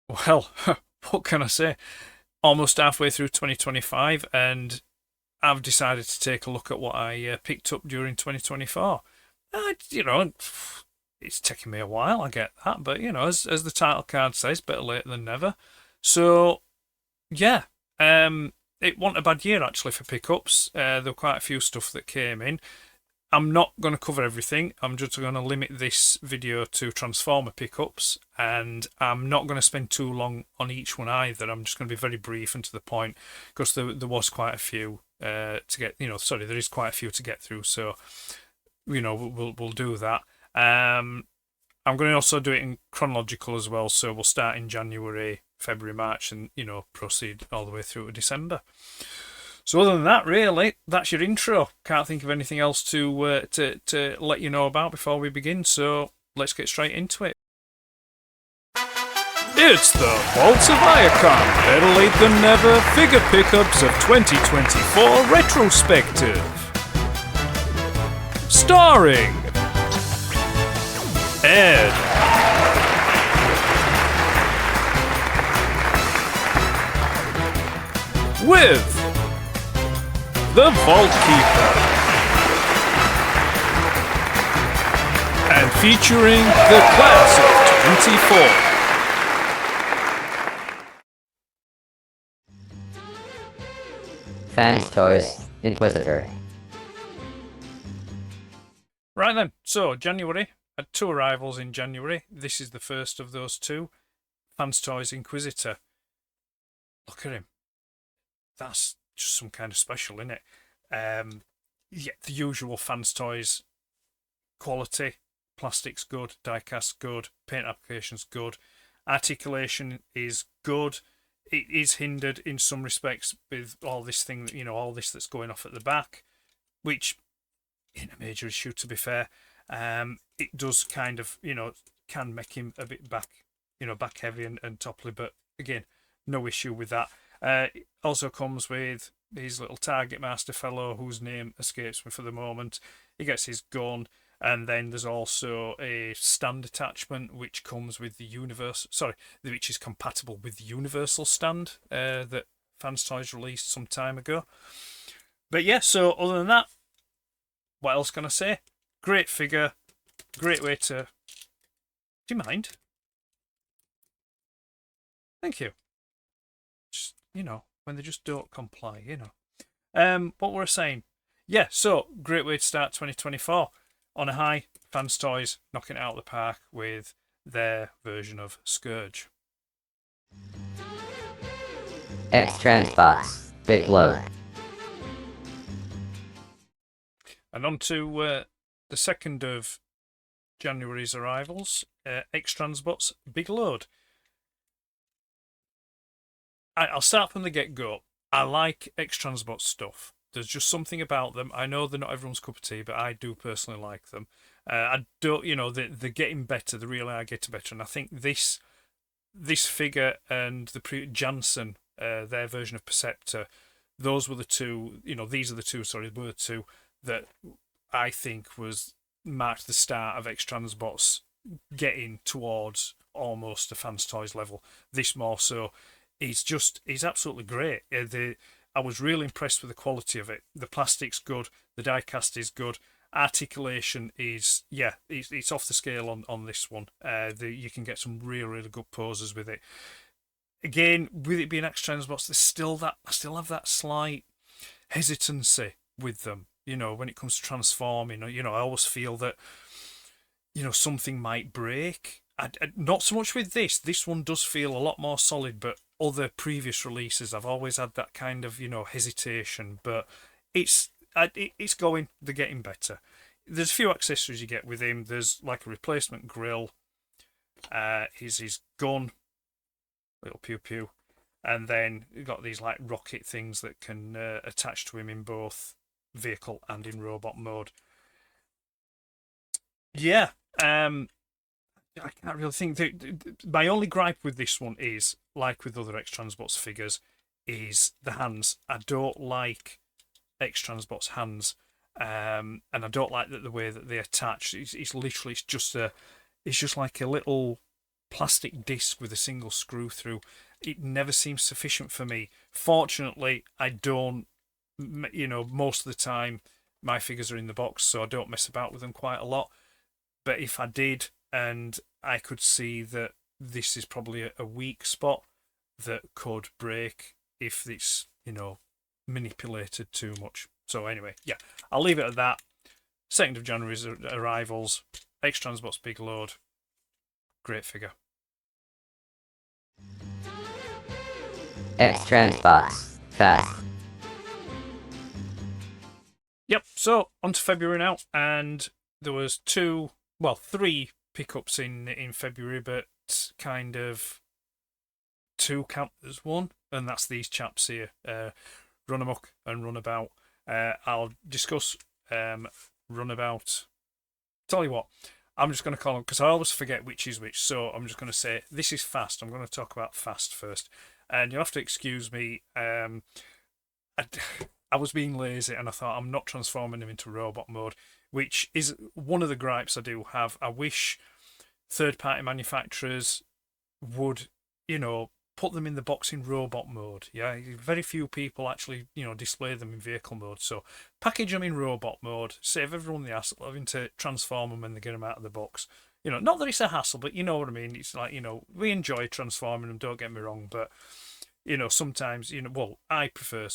Well, what can I say? Almost halfway through 2025, and I've decided to take a look at what I picked up during 2024. It's taken me a while, I get that, but as the title card says, better late than never. So, yeah, it wasn't a bad year actually for pickups. There were quite a few stuff that came in. I'm not going to cover everything. I'm just going to limit this video to Transformer pickups, and I'm not going to spend too long on each one either. I'm just going to be very brief and to the point because there was quite a few to get. Sorry, there is quite a few to get through. So we'll do that. I'm going to also do it in chronological as well. So we'll start in January, February, March, and proceed all the way through to December. So other than that, really, that's your intro. Can't think of anything else to let you know about before we begin. So let's get straight into it. It's the Vaults of Iacon, better late than never figure pickups of 2024 Retrospective. Starring Ed, with the Vault Keeper, and featuring the class of 24. Fans Toys Inquisitor. Right then, so January had two arrivals in January. This is the first of those two. Fans Toys Inquisitor. Look at him. That's just some kind of special, isn't it? Yeah, the usual Fans Toys quality. Plastic's good, die-cast good, paint application's good, articulation is good. It is hindered in some respects with all this thing, all this that's going off at the back, which isn't a major issue, to be fair. It does kind of, can make him a bit back heavy and topply, but again, no issue with that. It also comes with his little target master fellow, whose name escapes me for the moment. He gets his gun, and then there's also a stand attachment which comes with which is compatible with the universal stand that Fans Toys released some time ago. But yeah, so other than that, what else can I say? Great figure, great way to. Do you mind? Thank you. Just, when they just don't comply, What were I saying? Yeah, so great way to start 2024 on a high. Fans Toys knocking it out of the park with their version of Scourge. X-Transbox Big Load. And on to the second of January's arrivals, X-Transbots Big Load. I'll start from the get-go. I like X-Transbot stuff. There's just something about them. I know they're not everyone's cup of tea, but I do personally like them. I don't, they're getting better. They really are getting better. And I think this figure and the Janssen, their version of Perceptor, those were the two. These are the two. Sorry, were the two that I think marked the start of X-Transbots getting towards almost a Fans Toys level. This more so. He's absolutely great. I was really impressed with the quality of it. The plastic's good, the die cast is good, articulation is it's off the scale on this one. You can get some really good poses with it. Again, with it being X-Transbots, I still have that slight hesitancy with them. When it comes to transforming, I always feel that something might break. Not so much with this. This one does feel a lot more solid, but other previous releases, I've always had that kind of hesitation. But it's going. They're getting better. There's a few accessories you get with him. There's like a replacement grill. His gun, little pew pew, and then you've got these like rocket things that can attach to him in both vehicle and in robot mode. Yeah. I can't really think. My only gripe with this one is, like with other X-Transbots figures, is the hands. I don't like X-Transbots hands, and I don't like the way that they attach. It's just like a little plastic disc with a single screw through. It never seems sufficient for me. Fortunately, I don't, most of the time my figures are in the box, so I don't mess about with them quite a lot. But if I did, and I could see that this is probably a weak spot that could break if it's, manipulated too much. So anyway, yeah, I'll leave it at that. 2nd of January's arrivals. X-Transbots Big Load. Great figure. X-Transbots Fast. Yep, so on to February now, and there was 3 pickups in February, but kind of 2 count as 1, and that's these chaps here, Runamuck and Runabout. I'll discuss Runabout. Tell you what, I'm just going to call them, because I always forget which is which, so I'm just going to say this is Fast. I'm going to talk about Fast first, and you'll have to excuse me. I was being lazy, and I thought I'm not transforming him into robot mode, which is one of the gripes I do have. I wish third-party manufacturers would, put them in the box in robot mode. Yeah, very few people actually, display them in vehicle mode. So package them in robot mode, save everyone the hassle of having to transform them when they get them out of the box. Not that it's a hassle, but you know what I mean. It's like, we enjoy transforming them, don't get me wrong, but sometimes, I prefer,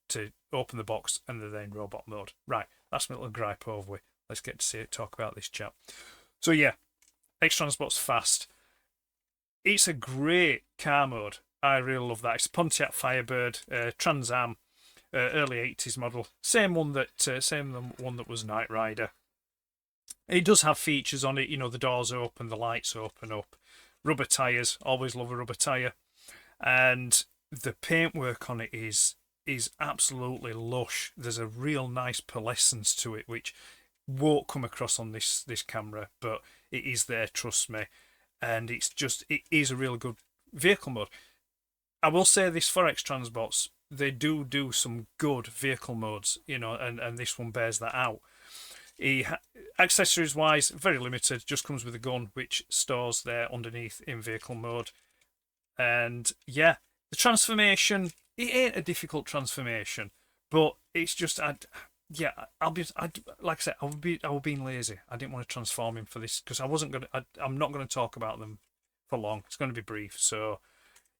to open the box and they're then robot mode. Right, that's my little gripe over with. Let's get to talk about this chap. So yeah, X-Transbots Fast. It's a great car mode. I really love that. It's a Pontiac Firebird, Trans Am, early 80s model. Same one that was Knight Rider. It does have features on it. The doors open, the lights open up. Rubber tyres. Always love a rubber tyre. And the paintwork on it is absolutely lush. There's a real nice pearlescence to it, which won't come across on this camera, but it is there, trust me. And it is a real good vehicle mode. I will say this for X-Transbots, they do some good vehicle modes, and this one bears that out. Accessories wise, very limited, just comes with a gun which stores there underneath in vehicle mode. And yeah, the transformation, it ain't a difficult transformation, but it's just I was being lazy. I didn't want to transform him for this because I'm not going to talk about them for long. It's going to be brief. So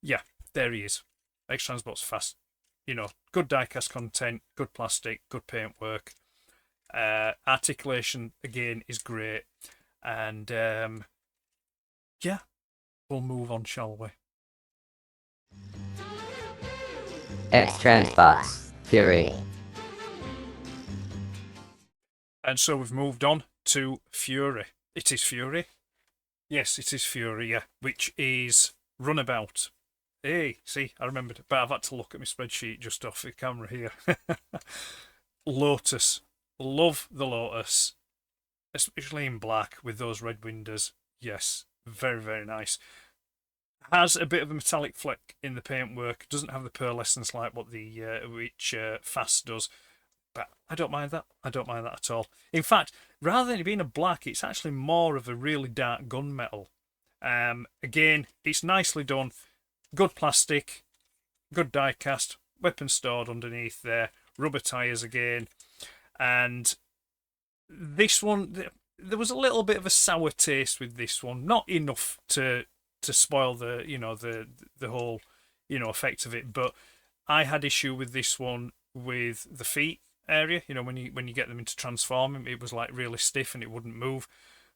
yeah, there he is. X-Transbots Fast. Good diecast content, good plastic, good paintwork. Articulation again is great, and yeah, we'll move on, shall we? X-Transbots Fury. And so we've moved on to Fury. It is Fury. Yes, it is Fury, yeah. Which is Runabout. Hey, see, I remembered. But I've had to look at my spreadsheet just off the camera here. Lotus. Love the Lotus. Especially in black with those red windows. Yes, very, very nice. Has a bit of a metallic fleck in the paintwork. Doesn't have the pearlescence like what which Fast does. But I don't mind that. I don't mind that at all. In fact, rather than it being a black, it's actually more of a really dark gunmetal. Again, it's nicely done. Good plastic, good die cast, weapon stored underneath there, rubber tyres again. And this one, there was a little bit of a sour taste with this one. Not enough to spoil the whole effect of it, but I had issue with this one with the feet area. When you get them into transforming, it was like really stiff and it wouldn't move.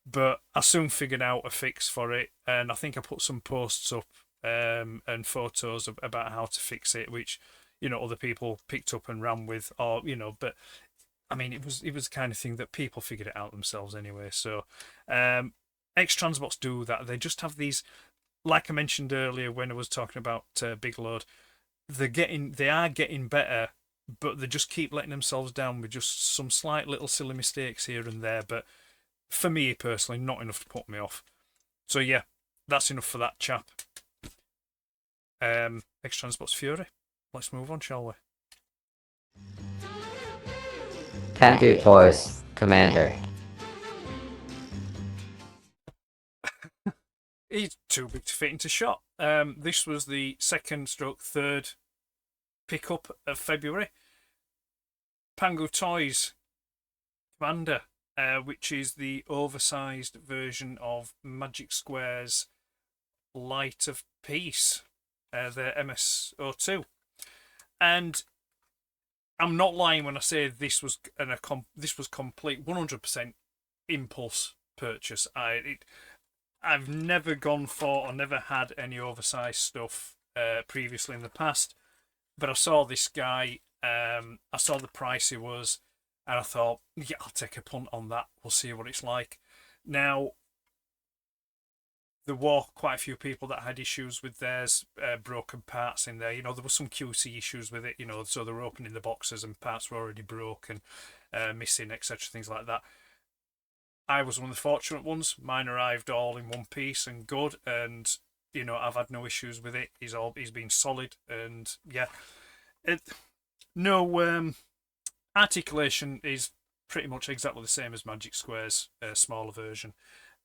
But I soon figured out a fix for it, and I think I put some posts up and photos about how to fix it, which other people picked up and ran with, or but I mean it was the kind of thing that people figured it out themselves anyway. So X-Transbots do that. They just have these, like I mentioned earlier when I was talking about Big Load, they are getting better, but they just keep letting themselves down with just some slight little silly mistakes here and there. But for me personally, not enough to put me off. So yeah, that's enough for that chap. X-Transbots Fury. Let's move on, shall we? Penthouse Force Commander. he's too big to fit into shot. This was the third pickup of February. Pangu Toys Commander, which is the oversized version of Magic Square's Light of Peace, their MS02. And I'm not lying when I say this was complete 100% impulse purchase. I've never gone for or never had any oversized stuff previously in the past, but I saw this guy. I saw the price he was, and I thought, yeah, I'll take a punt on that. We'll see what it's like. Now, there were quite a few people that had issues with theirs, broken parts in there. There were some QC issues with it, so they were opening the boxes and parts were already broken, missing, etc., things like that. I was one of the fortunate ones. Mine arrived all in one piece and good, and I've had no issues with it. He's been solid, and yeah, no articulation is pretty much exactly the same as Magic Square's smaller version.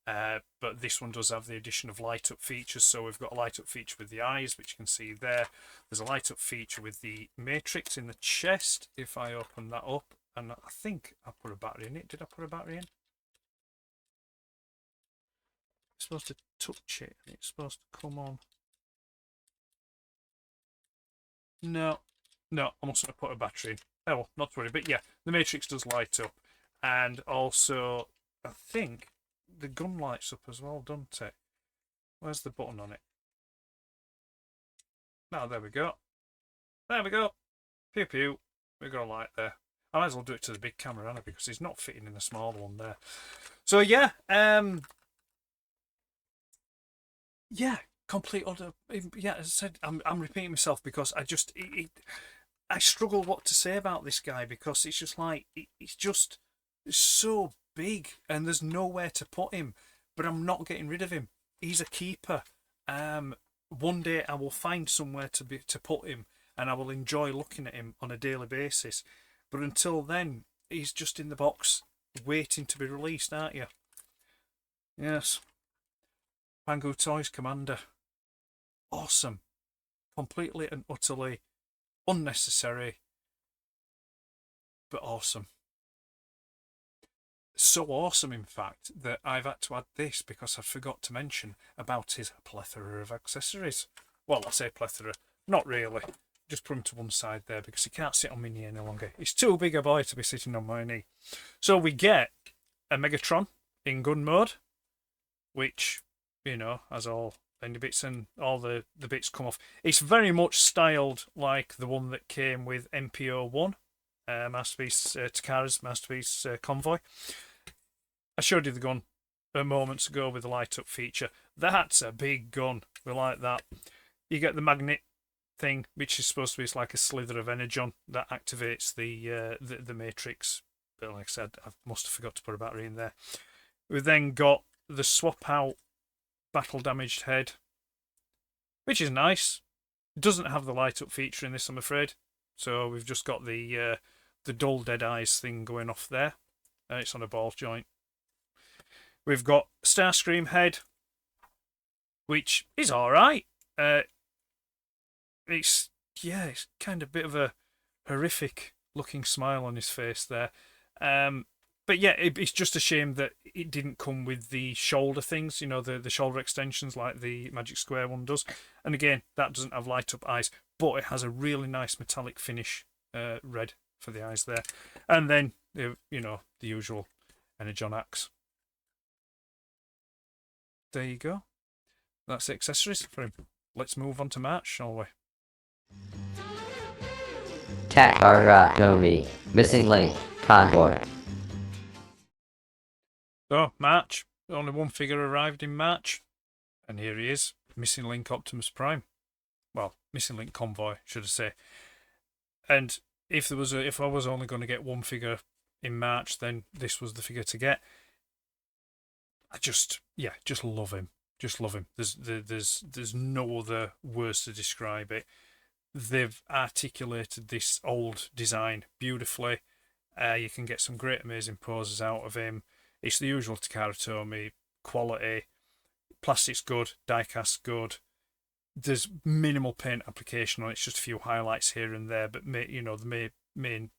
But this one does have the addition of light up features. So we've got a light up feature with the eyes, which you can see there. There's a light up feature with the matrix in the chest. If I open that up, and I think I put a battery in it. Did I put a battery in? It's supposed to touch it and it's supposed to come on. No, I mustn't have put a battery in. Oh well, not to worry. But yeah, the matrix does light up, and also I think the gun lights up as well, doesn't it? Where's the button on it? Now, there we go. There we go. Pew pew. We've got a light there. I might as well do it to the big camera, Anna, because it's not fitting in the smaller one there. So yeah, yeah, complete order. Yeah, as I said, I'm repeating myself because I struggle what to say about this guy, because it's just like it's just so big and there's nowhere to put him. But I'm not getting rid of him. He's a keeper. One day I will find somewhere to put him, and I will enjoy looking at him on a daily basis. But until then, he's just in the box waiting to be released, aren't you? Yes. Pangu Toys Commander. Awesome. Completely and utterly unnecessary, but awesome. So awesome, in fact, that I've had to add this because I forgot to mention about his plethora of accessories. Well, I say plethora, not really. Just put him to one side there because he can't sit on my knee any longer. He's too big a boy to be sitting on my knee. So we get a Megatron in gun mode, which, has all any bits and all the bits come off. It's very much styled like the one that came with MPO1, Masterpiece Takara's Masterpiece Convoy. I showed you the gun a moment ago with the light up feature. That's a big gun. We like that. You get the magnet thing, which is supposed to be like a slither of energon that activates the matrix. But like I said, I must have forgot to put a battery in there. We've then got the swap out battle damaged head, which is nice. It doesn't have the light up feature in this, I'm afraid. So we've just got the dull dead eyes thing going off there. It's on a ball joint. We've got Starscream head, which is alright. It's kind of a bit of a horrific looking smile on his face there. But yeah, it's just a shame that it didn't come with the shoulder things, the shoulder extensions like the Magic Square one does. And again, that doesn't have light up eyes, but it has a really nice metallic finish, red for the eyes there. And then, the usual Energon axe. There you go. That's the accessories for him. Let's move on to March, shall we? Takara Missing Link Convoy. So, March. Only one figure arrived in March. And here he is. Missing Link Optimus Prime. Well, Missing Link Convoy, should I say. And if I was only going to get one figure in March, then this was the figure to get. I just love him. Just love him. There's no other words to describe it. They've articulated this old design beautifully. You can get some great, amazing poses out of him. It's the usual Takara Tomy quality. Plastic's good, die-cast's good. There's minimal paint application on it. It's just a few highlights here and there, but the main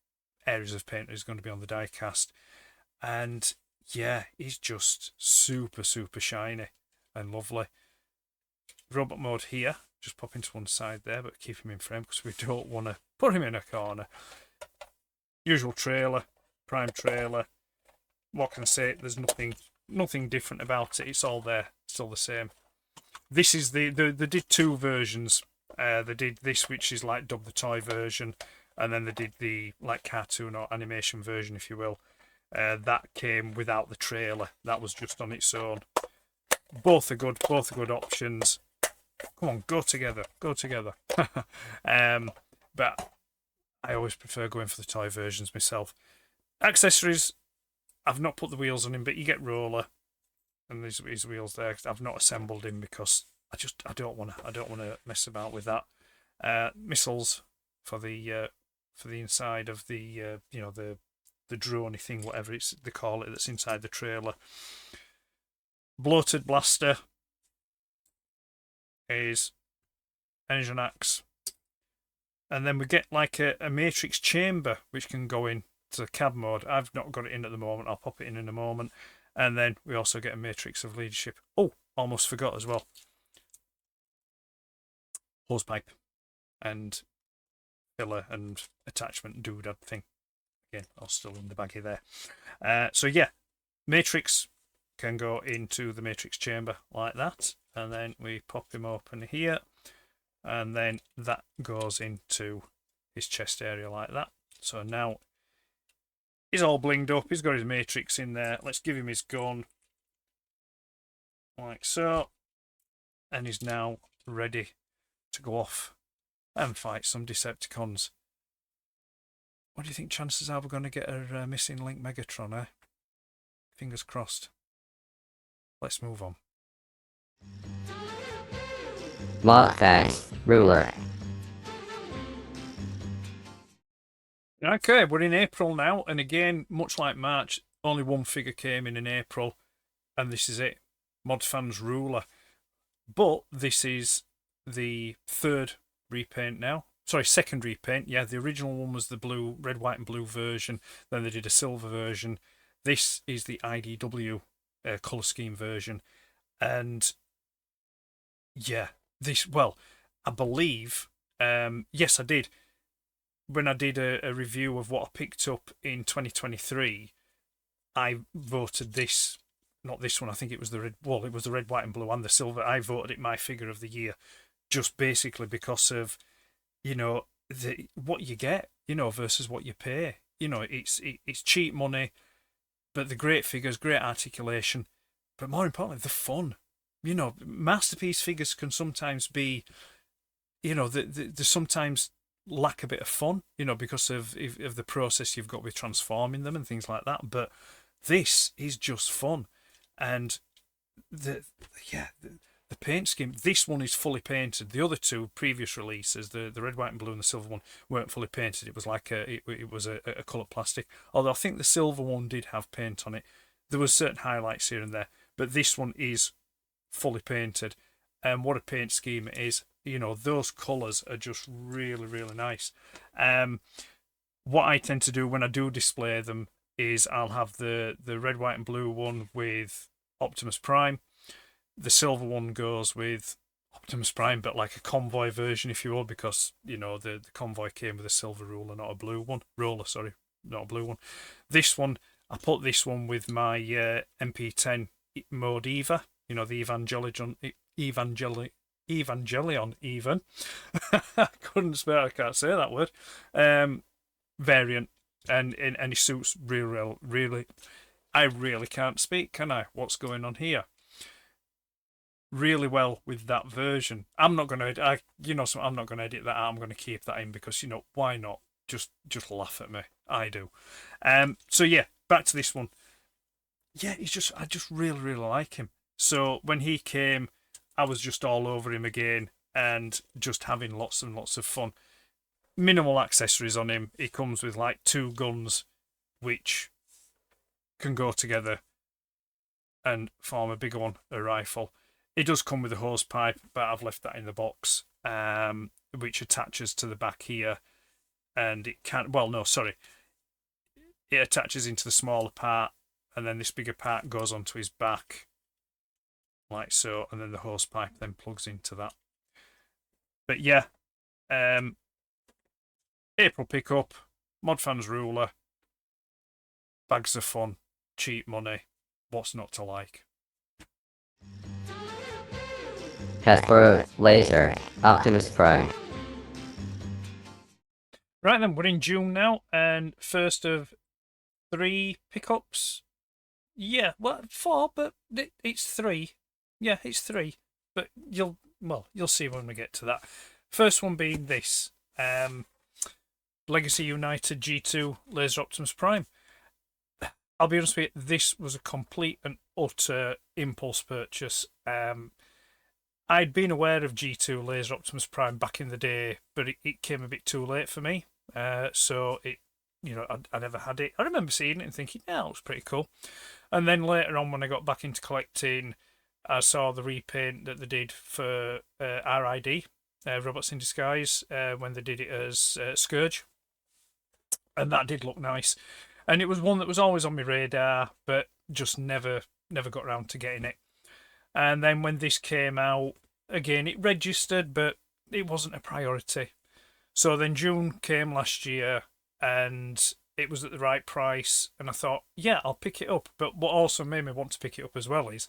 areas of paint is going to be on the die-cast. And yeah, he's just super, super shiny and lovely. Robot mode here. Just pop into one side there, but keep him in frame because we don't want to put him in a corner. Usual trailer, prime trailer. What can I say? There's nothing different about it. It's all there, still the same. This is they did two versions. They did this, which is like Dub the Toy version, and then they did the like cartoon or animation version, if you will. That came without the trailer. That was just on its own. Both are good. Both are good options. Come on, go together. Go together. But I always prefer going for the toy versions myself. Accessories, I've not put the wheels on him, but you get roller, and there's his wheels there. I've not assembled him because I don't want to mess about with that. Missiles for the inside of the the droney thing, whatever they call it, that's inside the trailer. Bloated blaster is engine axe, and then we get like a matrix chamber which can go in to the cab mode. I've not got it in at the moment. I'll pop it in a moment. And then we also get a matrix of leadership. Oh, almost forgot as well. Hosepipe and filler and attachment doodad thing. Again, all still in the baggie there. So yeah, matrix can go into the matrix chamber like that, and then we pop him open here, and then that goes into his chest area like that. So now he's all blinged up. He's got his matrix in there. Let's give him his gun like so, and he's now ready to go off and fight some Decepticons. What do you think chances are we're going to get a missing link Megatron, eh? Fingers crossed. Let's move on. Mustache ruler. Okay, we're in April now, and again, much like March, only one figure came in April, and this is it. Modfans Ruler. But this is the third repaint now. Sorry, second repaint. Yeah, the original one was the blue, red, white and blue version. Then they did a silver version. This is the IDW colour scheme version. And yeah, I believe, yes, I did. When I did a review of what I picked up in 2023, I voted this, not this one, I think it was the red, well, it was the red, white and blue and the silver. I voted it my figure of the year, just basically because of, what you get, versus what you pay. It's cheap money, but the great figures, great articulation, but more importantly, the fun. Masterpiece figures can sometimes be, they sometimes lack a bit of fun, because of the process you've got with transforming them and things like that. But this is just fun, and the paint scheme. This one is fully painted. The other two previous releases, the red, white, and blue, and the silver one, weren't fully painted. It was like it was a coloured plastic. Although I think the silver one did have paint on it. There was certain highlights here and there, but this one is fully painted. And what a paint scheme it is. Those colours are just really, really nice. What I tend to do when I do display them is I'll have the red, white and blue one with Optimus Prime. The silver one goes with Optimus Prime, but like a convoy version, if you will, because, the convoy came with a silver ruler, not a blue one. Roller, sorry, not a blue one. This one, I put this one with my MP10 Mode Eva, the Evangelion even. I couldn't spell, I can't say that word. Variant, and he suits really. I really can't speak, can I? What's going on here? Really well with that version. I'm not gonna, I'm not gonna edit that out. I'm gonna keep that in because why not? Just laugh at me. I do. So yeah, back to this one. Yeah, I just really, really like him. So when he came, I was just all over him again and just having lots and lots of fun. Minimal accessories on him. He comes with like 2 guns which can go together and form a bigger one, a rifle. It does come with a hose pipe, but I've left that in the box, which attaches to the back here, and it can't. Well, no, sorry, it attaches into the smaller part, and then this bigger part goes onto his back, like so, and then the hose pipe then plugs into that. But yeah, April pickup, Mod Fans ruler, bags of fun, cheap money. What's not to like? Hasbro Laser Optimus Prime. Right then, we're in June now, and first of 3 pickups. Yeah, well, 4, but it's 3. Yeah, it's 3, but you'll see when we get to that. First one being this, Legacy United G2 Laser Optimus Prime. I'll be honest with you, this was a complete and utter impulse purchase. I'd been aware of G2 Laser Optimus Prime back in the day, but it came a bit too late for me. So it, I never had it. I remember seeing it and thinking, yeah, it looks pretty cool. And then later on, when I got back into collecting, I saw the repaint that they did for RID, Robots in Disguise, when they did it as Scourge. And that did look nice. And it was one that was always on my radar, but just never got around to getting it. And then when this came out, again, it registered, but it wasn't a priority. So then June came last year, and it was at the right price, and I thought, yeah, I'll pick it up. But what also made me want to pick it up as well is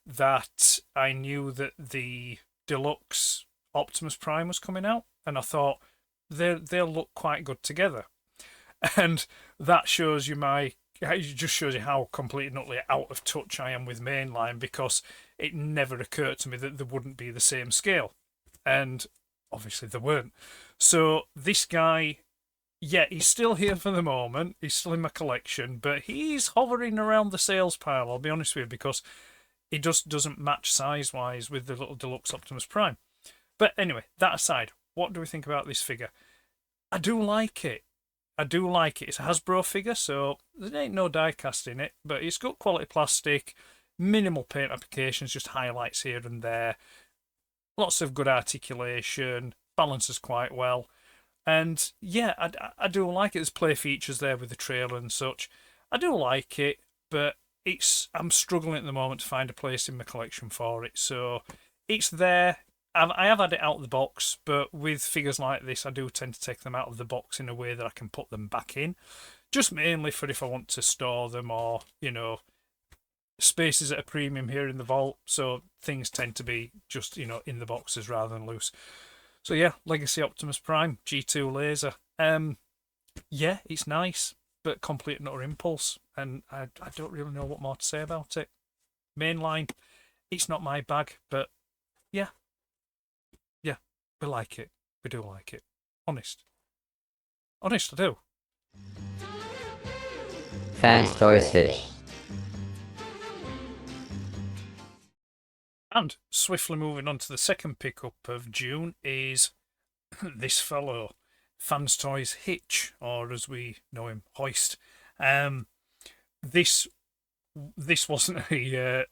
that I knew that the deluxe Optimus Prime was coming out, and I thought they'll look quite good together. And that shows you it just shows you how completely and utterly out of touch I am with mainline, because it never occurred to me that they wouldn't be the same scale, and obviously they weren't. So this guy, yeah, he's still here for the moment. He's still in my collection, but he's hovering around the sales pile, I'll be honest with you, because he just doesn't match size-wise with the little deluxe Optimus Prime. But anyway, that aside, what do we think about this figure? I do like it. It's a Hasbro figure, so there ain't no die cast in it, but it's got quality plastic, minimal paint applications, just highlights here and there, lots of good articulation, balances quite well. And yeah, I do like it. There's play features there with the trailer and such. I do like it, but I'm struggling at the moment to find a place in my collection for it. So it's there. I have had it out of the box, but with figures like this, I do tend to take them out of the box in a way that I can put them back in. Just mainly for if I want to store them, or, space is at a premium here in the vault, so things tend to be just, in the boxes rather than loose. So yeah, Legacy Optimus Prime, G2 Laser. Yeah, it's nice, but complete and utter impulse, and I don't really know what more to say about it. Mainline, it's not my bag, but yeah, we like it. We do like it. Honest, I do. Fans Choices. And swiftly moving on to the second pickup of June is this fellow, Fans Toys Hitch, or as we know him, Hoist. This wasn't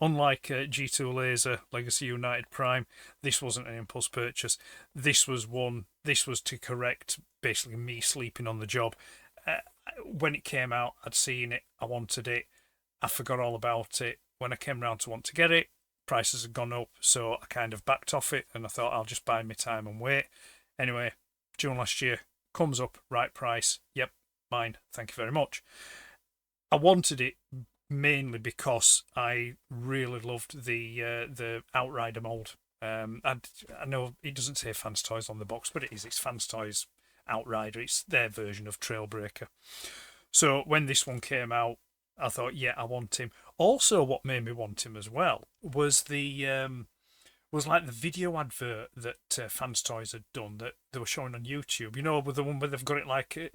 unlike G2 Laser Legacy United Prime. This wasn't an impulse purchase. This was to correct basically me sleeping on the job. When it came out, I'd seen it, I wanted it, I forgot all about it. When I came round to want to get it, prices had gone up, so I kind of backed off it, and I thought I'll just buy my time and wait. Anyway, June last year, comes up, right price, yep, mine, thank you very much. I wanted it mainly because I really loved the Outrider mold. I know it doesn't say Fans Toys on the box, but it's Fans Toys Outrider. It's their version of Trailbreaker. So when this one came out, I thought, yeah, I want him. Also, what made me want him as well was was like the video advert that Fans Toys had done that they were showing on YouTube. With the one where they've got it like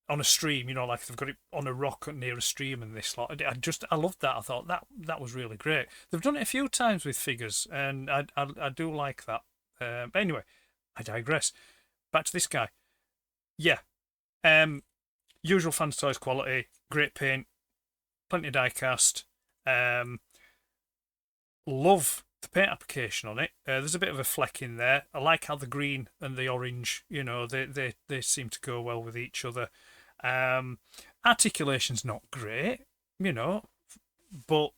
on a stream, like they've got it on a rock near a stream and this lot. I loved that. I thought that was really great. They've done it a few times with figures, and I do like that. But anyway, I digress. Back to this guy. Yeah. Usual Fans Toys quality, great paint, plenty of die cast. Love the paint application on it. There's a bit of a fleck in there. I like how the green and the orange, they seem to go well with each other. Articulation's not great, but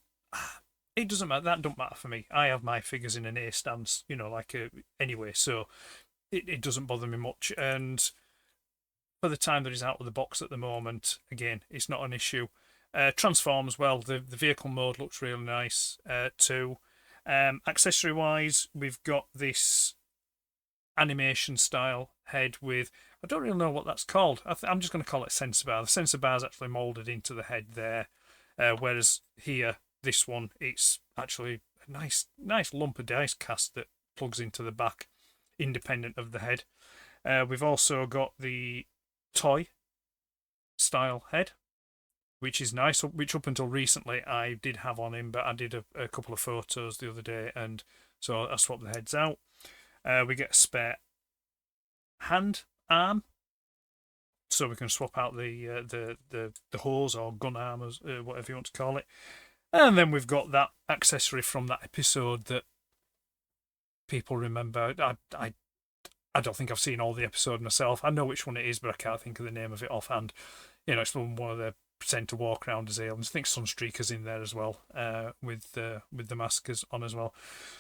it doesn't matter. That don't matter for me. I have my figures in an A stance, anyway, so it doesn't bother me much. And for the time that he's out of the box at the moment, again, it's not an issue. Transforms well. The vehicle mode looks really nice too. Accessory wise, we've got this animation style head with, I don't really know what that's called. I'm just going to call it sensor bar. The sensor bar is actually molded into the head there, whereas here, this one, it's actually a nice lump of dice cast that plugs into the back, independent of the head. We've also got the toy style head, which is nice, which up until recently I did have on him, but I did a couple of photos the other day, and so I swapped the heads out. We get a spare arm, so we can swap out the hose or gun arm, whatever you want to call it. And then we've got that accessory from that episode that people remember. I don't think I've seen all the episode myself. I know which one it is, but I can't think of the name of it offhand. It's from one of the pretend to walk around as aliens. I think Sunstreaker's in there as well, with the maskers on as well.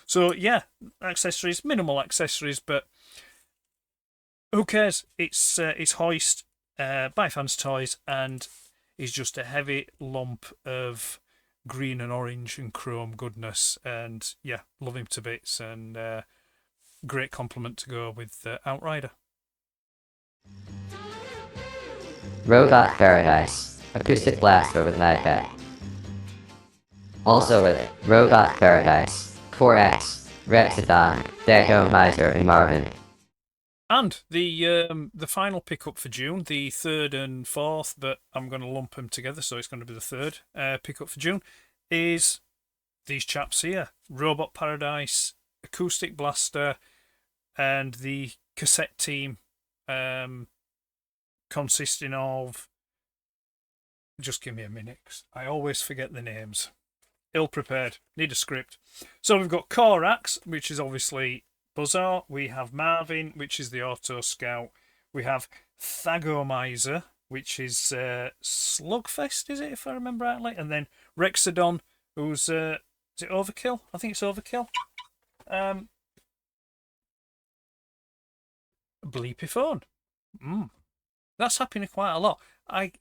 So yeah, accessories, minimal accessories, but who cares? It's Hoist by Fans Toys, and is just a heavy lump of green and orange and chrome goodness. And yeah, love him to bits, and great compliment to go with Outrider. Robot Paradise. Acoustic Blaster with Nightbat. Also with Robot Paradise, 4X, Rexodon, Deco Miser, and Marvin. And the final pickup for June, the 3rd and 4th, but I'm going to lump them together, so it's going to be the 3rd pickup for June, is these chaps here. Robot Paradise, Acoustic Blaster, and the cassette team, consisting of, just give me a minute, I always forget the names. Ill prepared, need a script. So we've got Korax, which is obviously Buzzar. We have Marvin, which is the Auto Scout. We have Thagomizer, which is Slugfest, is it, if I remember rightly? And then Rexodon, who's is it Overkill? I think it's Overkill. Bleepy phone. That's happening quite a lot. I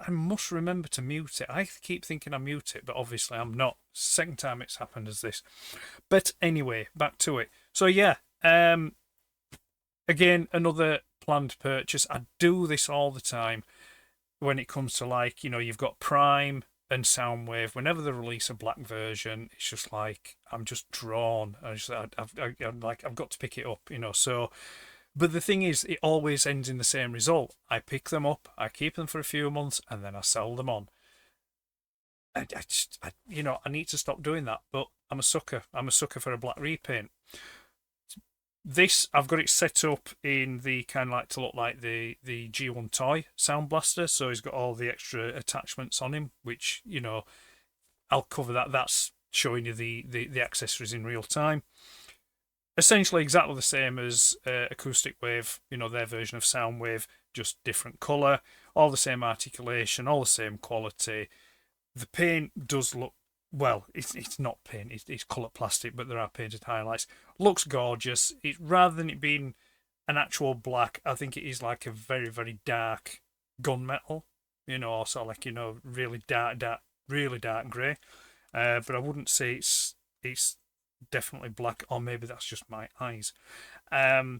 must remember to mute it. I keep thinking I mute it, but obviously I'm not. Second time it's happened as this. But anyway, back to it. So yeah, again, another planned purchase. I do this all the time when it comes to you've got Prime and Soundwave. Whenever they release a black version, it's just like I'm just drawn. I've got to pick it up, So. But the thing is, it always ends in the same result. I pick them up, I keep them for a few months, and then I sell them on. I need to stop doing that, but I'm a sucker. I'm a sucker for a black repaint. This, I've got it set up in the kind of to look like the G1 toy Sound Blaster, so he's got all the extra attachments on him, which, I'll cover that. That's showing you the accessories in real time. Essentially exactly the same as Acoustic Wave, their version of Soundwave, just different colour, all the same articulation, all the same quality. The paint does look, well, it's not paint, it's coloured plastic, but there are painted highlights. Looks gorgeous. Rather than it being an actual black, I think it is like a very, very dark gunmetal, or sort of really dark, really dark grey. But I wouldn't say it's definitely black, or maybe that's just my eyes. Heavy,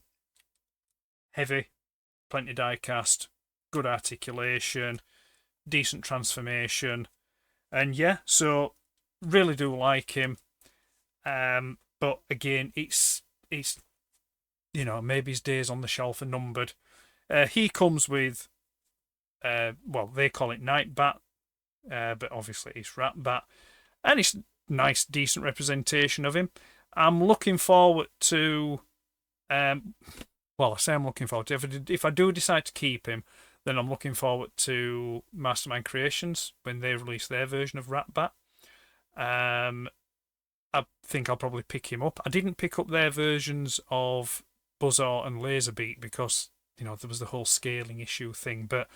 plenty die cast, good articulation, decent transformation, and yeah, so really do like him. But again, it's maybe his days on the shelf are numbered. He comes with they call it Night Bat, but obviously it's Rat Bat, and it's nice, decent representation of him. I'm looking forward to, I say I'm looking forward to, if I do decide to keep him, then I'm looking forward to Mastermind Creations when they release their version of Rat Bat. I think I'll probably pick him up. I didn't pick up their versions of Buzzsaw and Laserbeak because, there was the whole scaling issue thing, but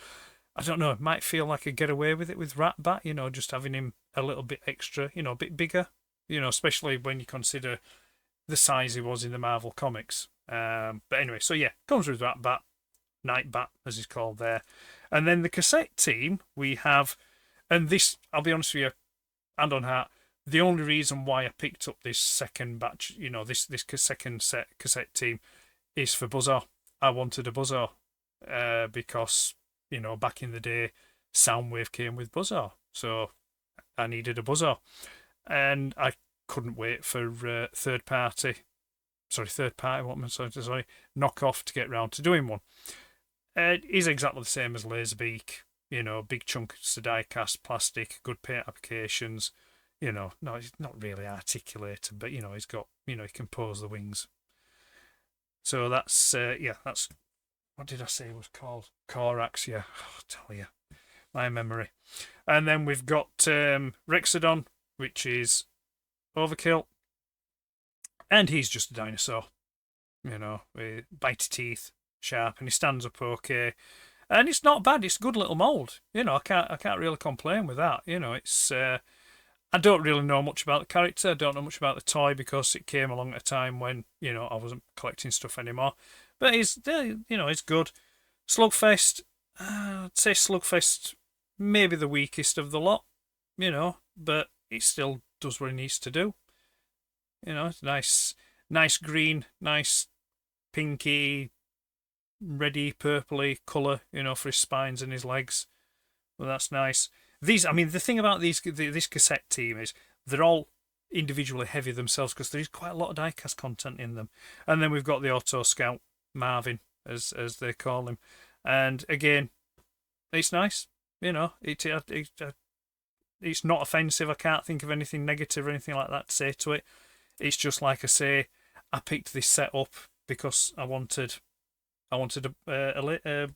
I don't know, it might feel like I get away with it with Ratbat, just having him a little bit extra, a bit bigger, especially when you consider the size he was in the Marvel comics. But anyway, so yeah, comes with Ratbat, Nightbat, as he's called there. And then the cassette team, we have, and this, I'll be honest with you, hand on heart, the only reason why I picked up this second batch, this second set cassette team, is for Buzzsaw. I wanted a Buzzsaw because, back in the day, Soundwave came with Buzzsaw. So I needed a Buzzsaw. And I couldn't wait for third party, knockoff to get round to doing one. It is exactly the same as Laserbeak, big chunks of die cast plastic, good paint applications. No, it's not really articulated, but he's got, he can pose the wings. So that's that's, what did I say it was called? Corax, yeah. I'll tell you, my memory. And then we've got Rexodon, which is Overkill, and he's just a dinosaur, with bitey teeth, sharp, and he stands up okay. And it's not bad. It's a good little mould. I can't really complain with that. It's I don't really know much about the character. I don't know much about the toy because it came along at a time when I wasn't collecting stuff anymore. But it's it's good. Slugfest, I'd say Slugfest maybe the weakest of the lot. But it still does what it needs to do. It's nice green, nice pinky, reddy, purpley colour. For his spines and his legs. Well, that's nice. The thing about this cassette team is they're all individually heavy themselves because there is quite a lot of diecast content in them. And then we've got the Auto Scout Marvin, as they call him, and again, it's nice. It's not offensive. I can't think of anything negative or anything like that to say to it. It's just like I say, I picked this set up because I wanted a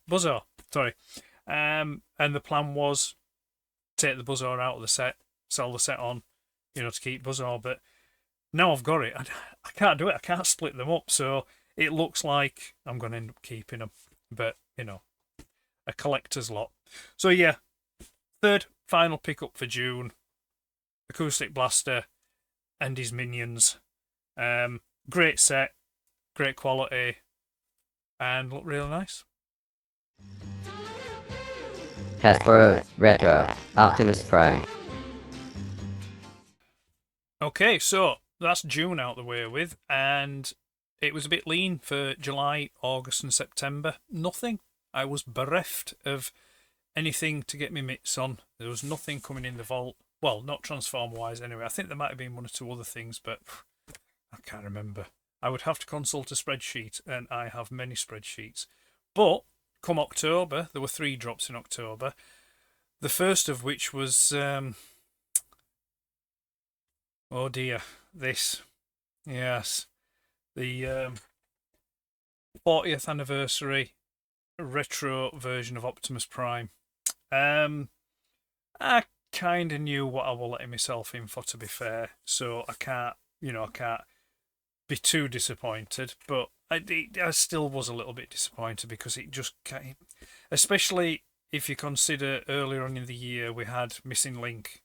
Buzzsaw. Sorry, and the plan was take the Buzzsaw out of the set, sell the set on, to keep Buzzsaw. But now I've got it, I can't do it. I can't split them up. So it looks like I'm going to end up keeping them. But, a collector's lot. So yeah, third final pickup for June, Acoustic Blaster and his minions. Great set, great quality, and look really nice. Hasbro Retro Optimus Prime. Okay, so that's June out the way with, and it was a bit lean for July, August, and September. Nothing. I was bereft of anything to get me mitts on. There was nothing coming in the vault. Well, not Transformer-wise anyway. I think there might have been one or two other things, but I can't remember. I would have to consult a spreadsheet, and I have many spreadsheets. But come October, there were 3 drops in October. The first of which was, oh dear, this. Yes. The 40th anniversary retro version of Optimus Prime. I kind of knew what I was letting myself in for, to be fair. So I can't be too disappointed, but I still was a little bit disappointed because it just can't, especially if you consider earlier on in the year we had Missing Link,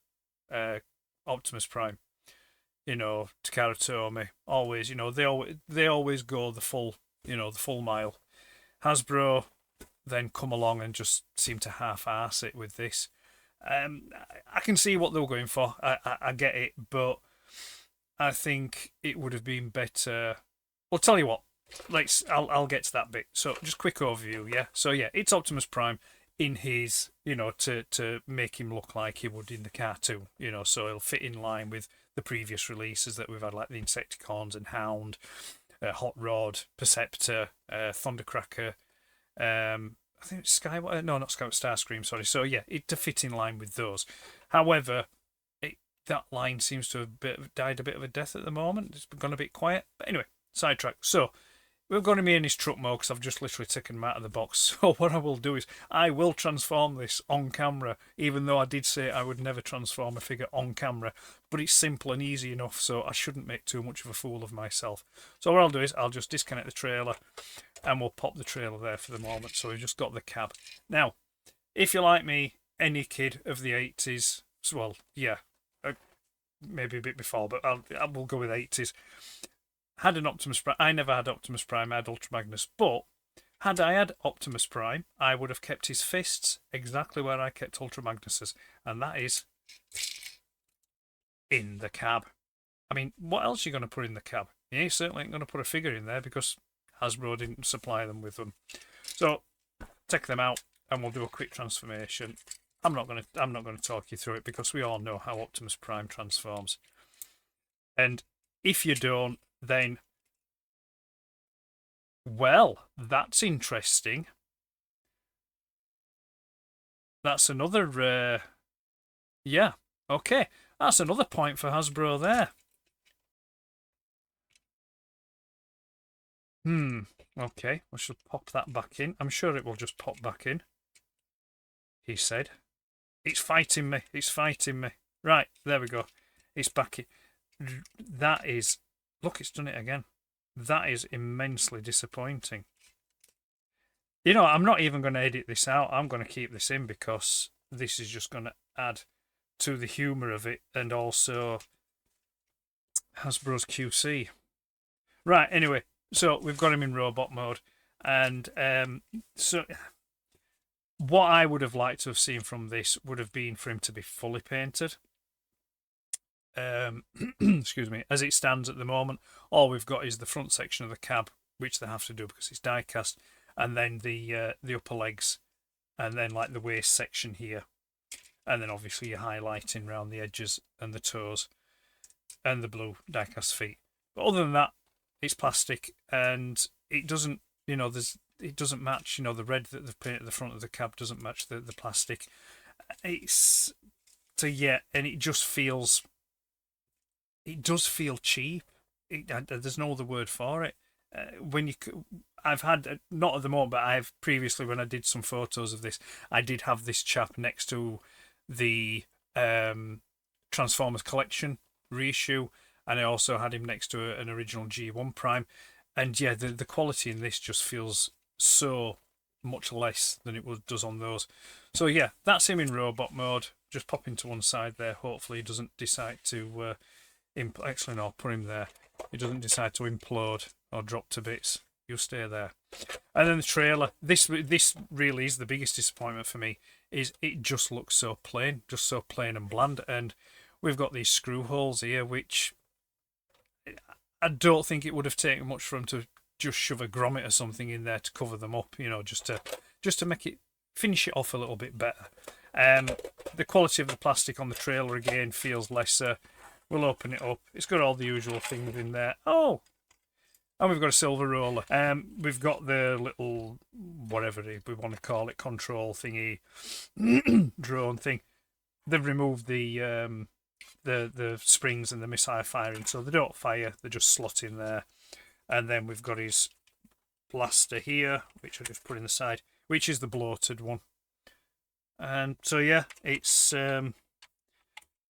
Optimus Prime, Takara Tomy, always, they always go the full mile. Hasbro then come along and just seem to half-arse it with this. I can see what they were going for. I get it, but I think it would have been better. Well, tell you what, I'll get to that bit. So just quick overview, yeah. So yeah, it's Optimus Prime in his, to make him look like he would in the cartoon, so it'll fit in line with the previous releases that we've had, like the Insecticons and Hound, Hot Rod, Perceptor, Thundercracker. I think it's Skywalker. No, not Skywalker. Starscream. Sorry. So yeah, to fit in line with those. However, that line seems to have died a bit of a death at the moment. It's gone a bit quiet. But anyway, sidetrack. So we've got him in his truck mode because I've just literally taken him out of the box. So what I will do is I will transform this on camera, even though I did say I would never transform a figure on camera. But it's simple and easy enough, so I shouldn't make too much of a fool of myself. So what I'll do is I'll just disconnect the trailer and we'll pop the trailer there for the moment. So we've just got the cab. Now, if you're like me, any kid of the 80s, well, yeah, maybe a bit before, but I will go with 80s. Had an Optimus Prime. I never had Optimus Prime, I had Ultra Magnus. But had I had Optimus Prime, I would have kept his fists exactly where I kept Ultra Magnus's, and that is in the cab. I mean, what else are you going to put in the cab? Yeah, you certainly ain't going to put a figure in there because Hasbro didn't supply them with them. So take them out, and we'll do a quick transformation. I'm not going to talk you through it because we all know how Optimus Prime transforms. And if you don't, then, well, that's interesting. That's another, yeah, okay. That's another point for Hasbro there. Okay, we should pop that back in. I'm sure it will just pop back in, he said. It's fighting me. It's fighting me. Right, there we go. It's back in. That is... Look, it's done it again. That is immensely disappointing. You know, I'm not even going to edit this out. I'm going to keep this in because this is just going to add to the humour of it and also Hasbro's QC. Right, anyway, so we've got him in robot mode. And so what I would have liked to have seen from this would have been for him to be fully painted. Excuse me. As it stands at the moment, all we've got is the front section of the cab, which they have to do because it's die cast, and then the upper legs, and then like the waist section here, and then obviously you're highlighting around the edges and the toes, and the blue die cast feet. But other than that, it's plastic, and it doesn't, you know, it doesn't match. You know, the red that they've painted at the front of the cab doesn't match the plastic. It's so yeah, and it just feels. It does feel cheap. There's no other word for it. I've had, not at the moment, but I've previously, when I did some photos of this, I did have this chap next to the Transformers Collection reissue, and I also had him next to an original G1 Prime. And yeah, the quality in this just feels so much less than it does on those. So yeah, that's him in robot mode. Just pop into one side there. Hopefully he doesn't decide to... Actually, no, put him there. He doesn't decide to implode or drop to bits. You stay there. And then the trailer. This really is the biggest disappointment for me. Is it just looks so plain, just so plain and bland. And we've got these screw holes here, which I don't think it would have taken much for him to just shove a grommet or something in there to cover them up. You know, just to make it finish it off a little bit better. The quality of the plastic on the trailer again feels lesser. We'll open it up. It's got all the usual things in there. Oh! And we've got a silver roller. We've got the little, whatever we want to call it, control thingy, drone thing. They've removed the springs and the missile firing, so they don't fire. They just slot in there. And then we've got his blaster here, which I just put in the side, which is the bloated one. And so yeah, it's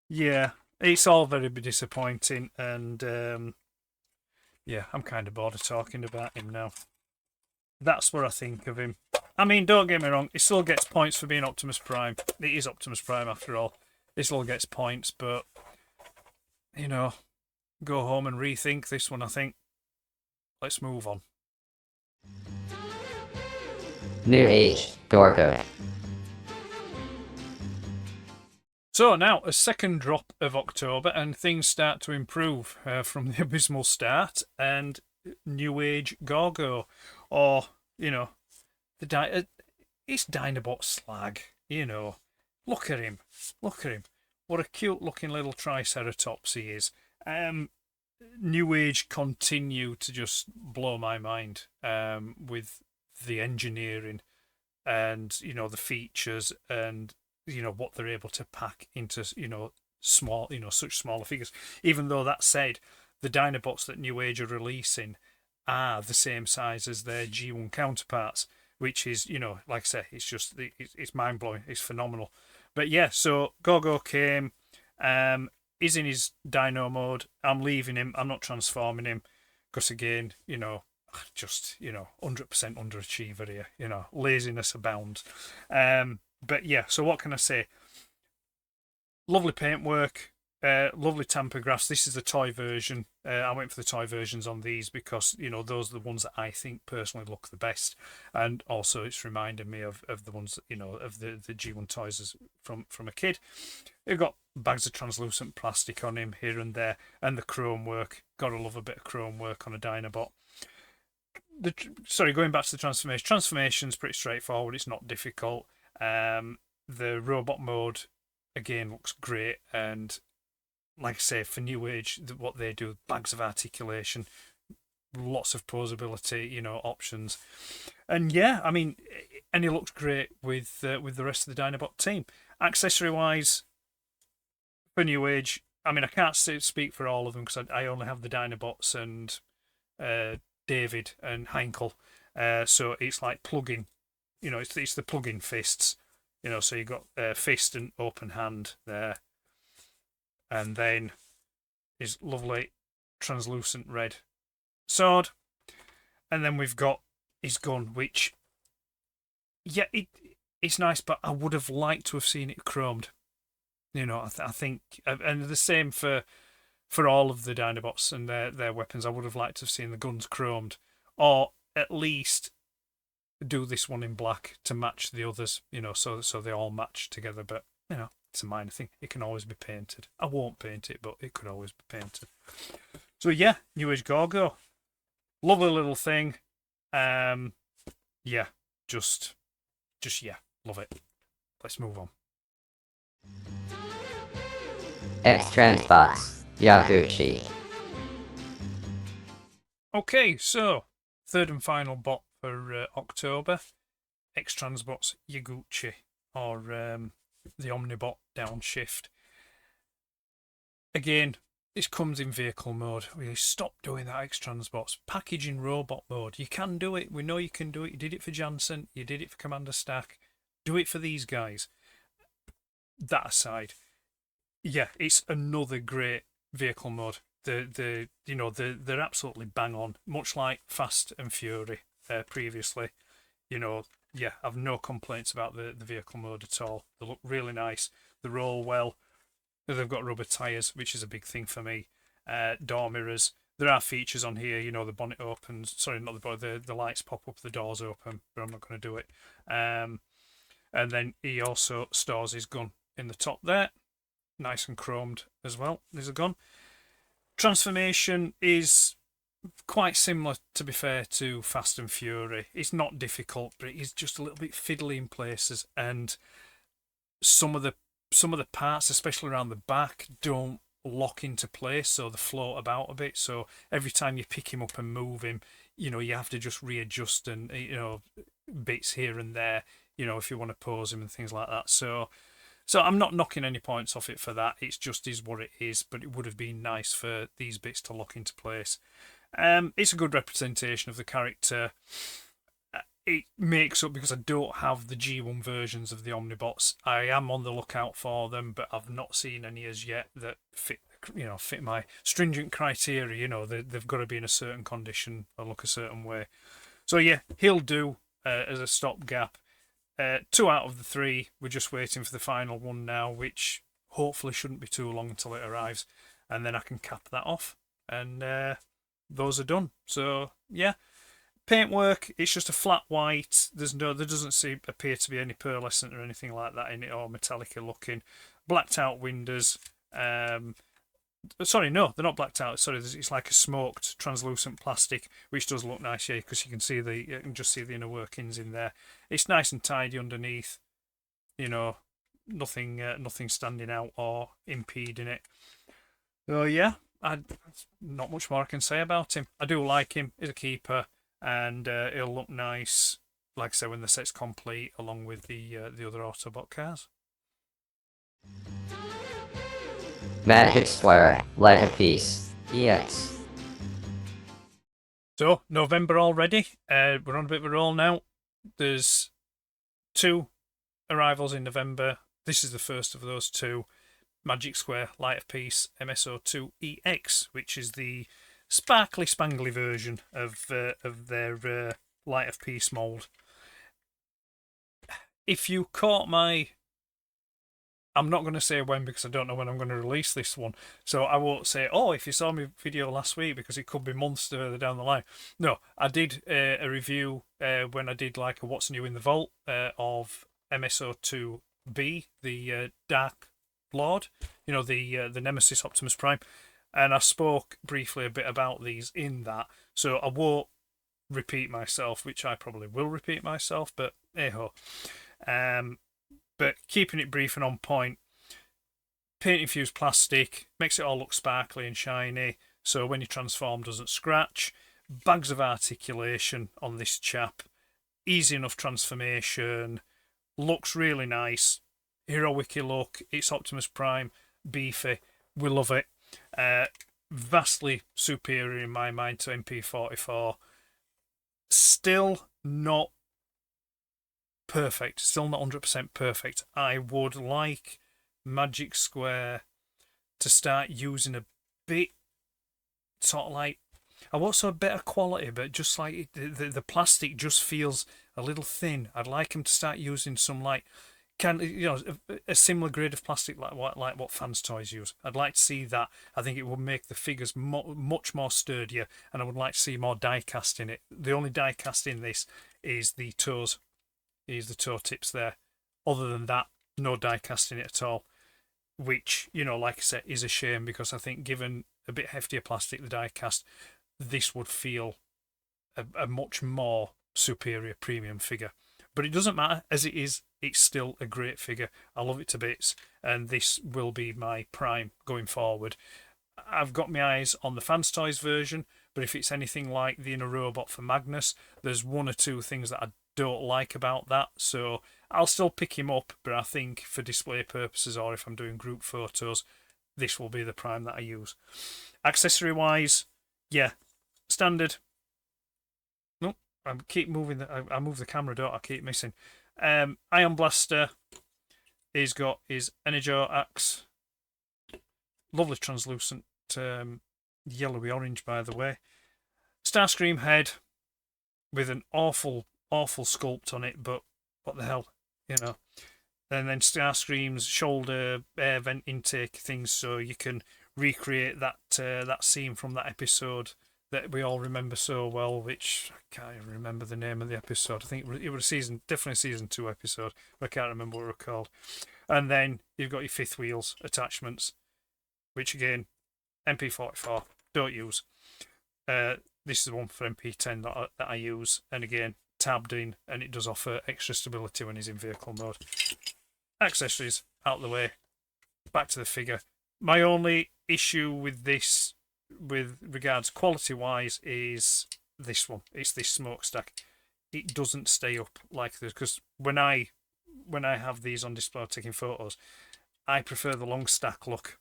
yeah. It's all very disappointing, and yeah, I'm kind of bored of talking about him now. That's what I think of him. I mean, don't get me wrong, he still gets points for being Optimus Prime. It is Optimus Prime after all. He still gets points, but, you know, go home and rethink this one, I think. Let's move on. New Age, Dorco. So now, a second drop of October, and things start to improve from the abysmal start, and New Age Gorgo, or, you know, it's Dinobot Slag, you know. Look at him. Look at him. What a cute looking little Triceratops he is. New Age continue to just blow my mind with the engineering and, you know, the features and, you know, what they're able to pack into, you know, small, you know, such smaller figures. Even though that said, the Dinobots that New Age are releasing are the same size as their G1 counterparts, which is, like I say, it's just it's mind blowing. It's phenomenal. But yeah, so Gorgo came. He's in his dino mode. I'm leaving him. I'm not transforming him because again, just 100% underachiever here. Laziness abounds. But yeah, so what can I say? Lovely paintwork. Lovely tamper graphs. This is the toy version. I went for the toy versions on these because those are the ones that I think personally look the best, and also it's reminded me of the ones of the G1 toys from a kid. They've got bags of translucent plastic on him here and there, and the chrome work. Gotta love a bit of chrome work on a Dinobot. Going back to the transformation. Transformation's pretty straightforward. It's not difficult. The robot mode again looks great, and like I say, for New Age, what they do, bags of articulation, lots of posability, options, and yeah, I mean, and he looked great with the rest of the Dinobot team. Accessory wise, for New Age, I mean, I can't speak for all of them because I only have the Dinobots and David and Heinkel, so it's like plugging, it's the plug-in fists, so you got fist and open hand there. And then his lovely translucent red sword. And then we've got his gun, which, yeah, it's nice, but I would have liked to have seen it chromed. I think, and the same for all of the Dinobots and their weapons. I would have liked to have seen the guns chromed, or at least do this one in black to match the others, so they all match together. But it's a minor thing. It can always be painted. I won't paint it, but it could always be painted. So yeah, New Age Gorgo. Lovely little thing. Yeah, just yeah, love it. Let's move on. X-Transbots, Yaguchi. Okay, so third and final bot for October. X-Transbots Yaguchi, or the Omnibot Downshift. Again, this comes in vehicle mode. We stop doing that X-Transbots. Package in robot mode. You can do it. We know you can do it. You did it for Jansen. You did it for Commander Stack. Do it for these guys. That aside, yeah, it's another great vehicle mode. They're absolutely bang on. Much like Fast and Fury previously. Yeah, I've no complaints about the vehicle mode at all. They look really nice. They roll well. They've got rubber tyres, which is a big thing for me. Door mirrors. There are features on here, the bonnet opens. Sorry, not the bonnet. The lights pop up, the doors open, but I'm not going to do it. And then he also stores his gun in the top there. Nice and chromed as well. There's a gun. Transformation is quite similar, to be fair, to Fast and Fury. It's not difficult, but it is just a little bit fiddly in places, and some of the parts, especially around the back, don't lock into place, so they float about a bit. So every time you pick him up and move him, you have to just readjust and bits here and there, if you want to pose him and things like that. So I'm not knocking any points off it for that. It's just is what it is, but it would have been nice for these bits to lock into place. It's a good representation of the character. It makes up because I don't have the G1 versions of the Omnibots. I am on the lookout for them, but I've not seen any as yet that fit my stringent criteria. They've got to be in a certain condition or look a certain way. So yeah, he'll do as a stopgap. 2 out of the 3. We're just waiting for the final one now, which hopefully shouldn't be too long until it arrives, and then I can cap that off, and those are done. So yeah, paintwork, it's just a flat white. There doesn't appear to be any pearlescent or anything like that in it, or metallic looking. Blacked out windows. Sorry, no, they're not blacked out. Sorry, it's like a smoked translucent plastic, which does look nice, yeah, because you can just see the inner workings in there. It's nice and tidy underneath. Nothing standing out or impeding it. So yeah, not much more I can say about him. I do like him. He's a keeper, and he'll look nice, like I say, when the set's complete, along with the other Autobot cars. Magic Explorer, Light of Peace, EX. So, November already. We're on a bit of a roll now. There's 2 arrivals in November. This is the first of those 2. Magic Square Light of Peace MSO2 EX, which is the sparkly spangly version of their Light of Peace mould. If you caught my... I'm not going to say when because I don't know when I'm going to release this one. So I won't say, oh, if you saw my video last week, because it could be months further down the line. No, I did a review when I did like a What's New in the Vault of MSO2B, the Dark Lord, you know, the Nemesis Optimus Prime. And I spoke briefly a bit about these in that. So I won't repeat myself, which I probably will repeat myself, but hey-ho. But keeping it brief and on point, paint infused plastic, makes it all look sparkly and shiny, so when you transform doesn't scratch. Bags of articulation on this chap, easy enough transformation, looks really nice, heroic look, it's Optimus Prime, beefy, we love it. Vastly superior in my mind to MP44. Still not perfect, still not 100% perfect. I would like Magic Square to start using a bit, sort of like, I want some better quality, but just like the plastic just feels a little thin. I'd like them to start using some like, a similar grade of plastic like what Fans Toys use. I'd like to see that. I think it would make the figures much more sturdier, and I would like to see more die cast in it. The only die cast in this is the toes. Is the toe tips there. Other than that, no die casting it at all, which, you know, like I said, is a shame, because I think given a bit heftier plastic, the die cast, this would feel a much more superior premium figure. But it doesn't matter, as it is, it's still a great figure. I love it to bits, and this will be my prime going forward. I've got my eyes on the Fans Toys version, but if it's anything like the Inner Robot for Magnus, there's 1 or 2 things that I don't like about that, so I'll still pick him up, but I think for display purposes, or if I'm doing group photos, this will be the prime that I use. Accessory wise, yeah, standard. No, I keep moving. I move the camera, don't I? Keep missing. Ion Blaster. He's got his Energio axe. Lovely translucent yellowy orange, by the way. Starscream head with an awful sculpt on it, but what the hell, you know. And then Starscream's shoulder air vent intake things, so you can recreate that scene from that episode that we all remember so well, which I can't even remember the name of the episode. I think it was definitely a season 2 episode, but I can't remember what it was called. And then you've got your fifth wheels attachments, which again, MP44 don't use. This is the one for MP10 that I use, and again, tabbed in, and it does offer extra stability when he's in vehicle mode. Accessories out of the way, back to the figure. My only issue with this, with regards quality wise, is this one. It's this smokestack. It doesn't stay up like this, because when I have these on display taking photos, I prefer the long stack look.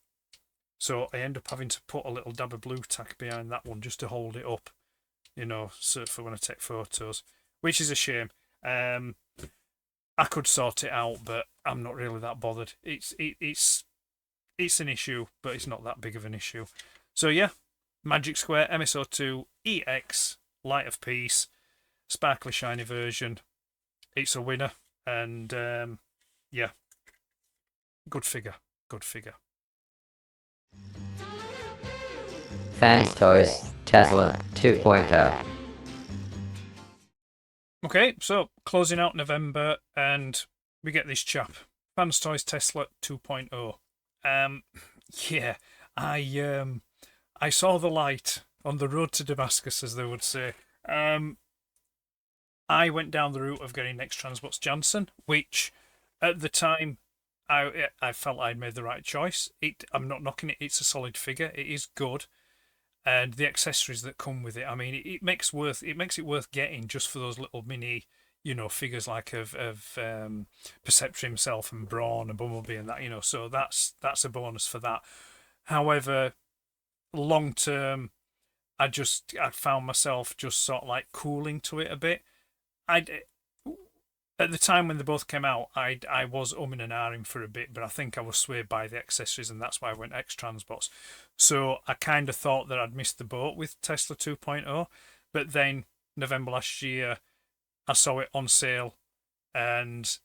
So I end up having to put a little dab of blue tack behind that one just to hold it up, you know, so for when I take photos, which is a shame. I could sort it out, but I'm not really that bothered. It's an issue, but it's not that big of an issue. So yeah, Magic Square MSO2 EX Light of Peace, sparkly shiny version. It's a winner, and yeah, good figure. Fans Toys Tesla 2.0. Okay, so closing out November, and we get this chap, Fans Toys Tesla 2.0. Yeah, I saw the light on the road to Damascus, as they would say. I went down the route of getting Next Transbots Jansen, which at the time I felt I'd made the right choice. I'm not knocking it; it's a solid figure. It is good, and the accessories that come with it. I mean, it makes it worth getting just for those little mini, you know, figures like of Perceptor himself and Brawn and Bumblebee and that, you know. So that's a bonus for that. However, long term, I found myself just sort of like cooling to it a bit. I At the time when they both came out, I was umming and ahhing for a bit, but I think I was swayed by the accessories, and that's why I went X-Transbots. So I kind of thought that I'd missed the boat with Tesla 2.0, but then November last year, I saw it on sale, and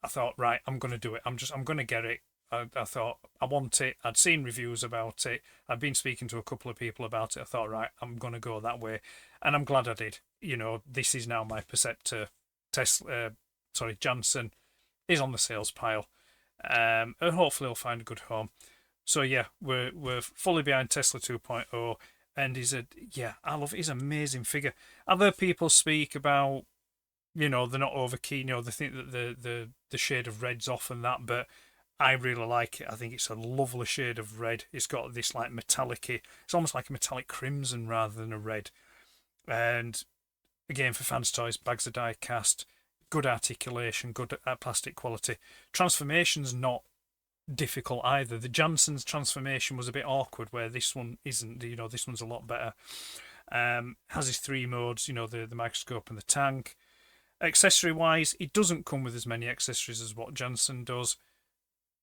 I thought, right, I'm going to do it. I'm going to get it. I thought I want it. I'd seen reviews about it. I'd been speaking to a couple of people about it. I thought, right, I'm going to go that way, and I'm glad I did. You know, this is now my Perceptor Tesla. Janssen is on the sales pile, and hopefully he'll find a good home. So yeah, we're fully behind Tesla 2.0, and I love it. He's an amazing figure. I've heard people speak about, they're not over keen. They think that the shade of red's off and that, but I really like it. I think it's a lovely shade of red. It's got this like metallic-y, it's almost like a metallic crimson rather than a red. And again, for Fans Toys, bags of die cast, good articulation, good plastic quality. Transformation's not difficult either. The Janssen's transformation was a bit awkward, where this one isn't. This one's a lot better. Has his 3 modes, the microscope and the tank. Accessory wise, it doesn't come with as many accessories as what Janssen does,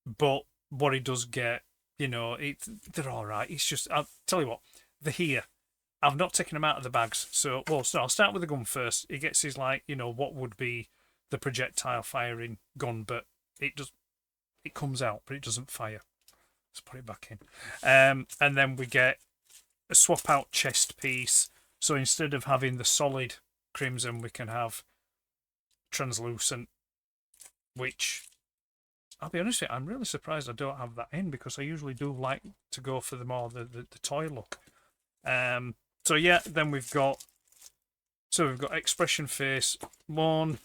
but what he does get, they're all right. It's just, I'll tell you what, they're here. I've not taken them out of the bags, so I'll start with the gun first. He gets his what would be the projectile firing gun, but it comes out, but it doesn't fire. Let's put it back in. And then we get a swap out chest piece. So instead of having the solid crimson, we can have translucent, which I'll be honest with you, I'm really surprised I don't have that in, because I usually do like to go for the toy look. So yeah, then we've got expression face, one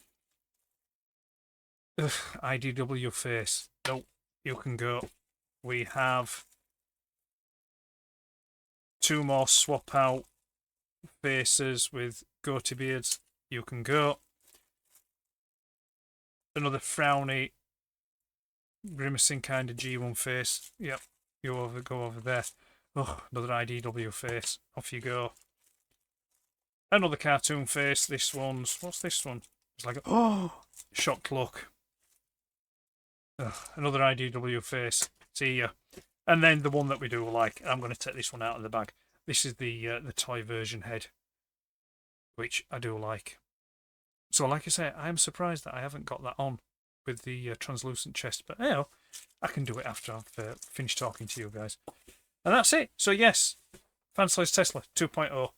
IDW face. Nope, you can go. We have 2 more swap out faces with goatee beards. You can go. Another frowny, grimacing kind of G1 face. Yep, go over there. Oh, another IDW face. Off you go. Another cartoon face. What's this one? It's like shocked look. Another IDW face. See ya. And then the one that we do like. I'm going to take this one out of the bag. This is the toy version head, which I do like. So, like I say, I am surprised that I haven't got that on with the translucent chest. But I can do it after I've finished talking to you guys. And that's it. So yes, Fans Toys Tesla 2.0.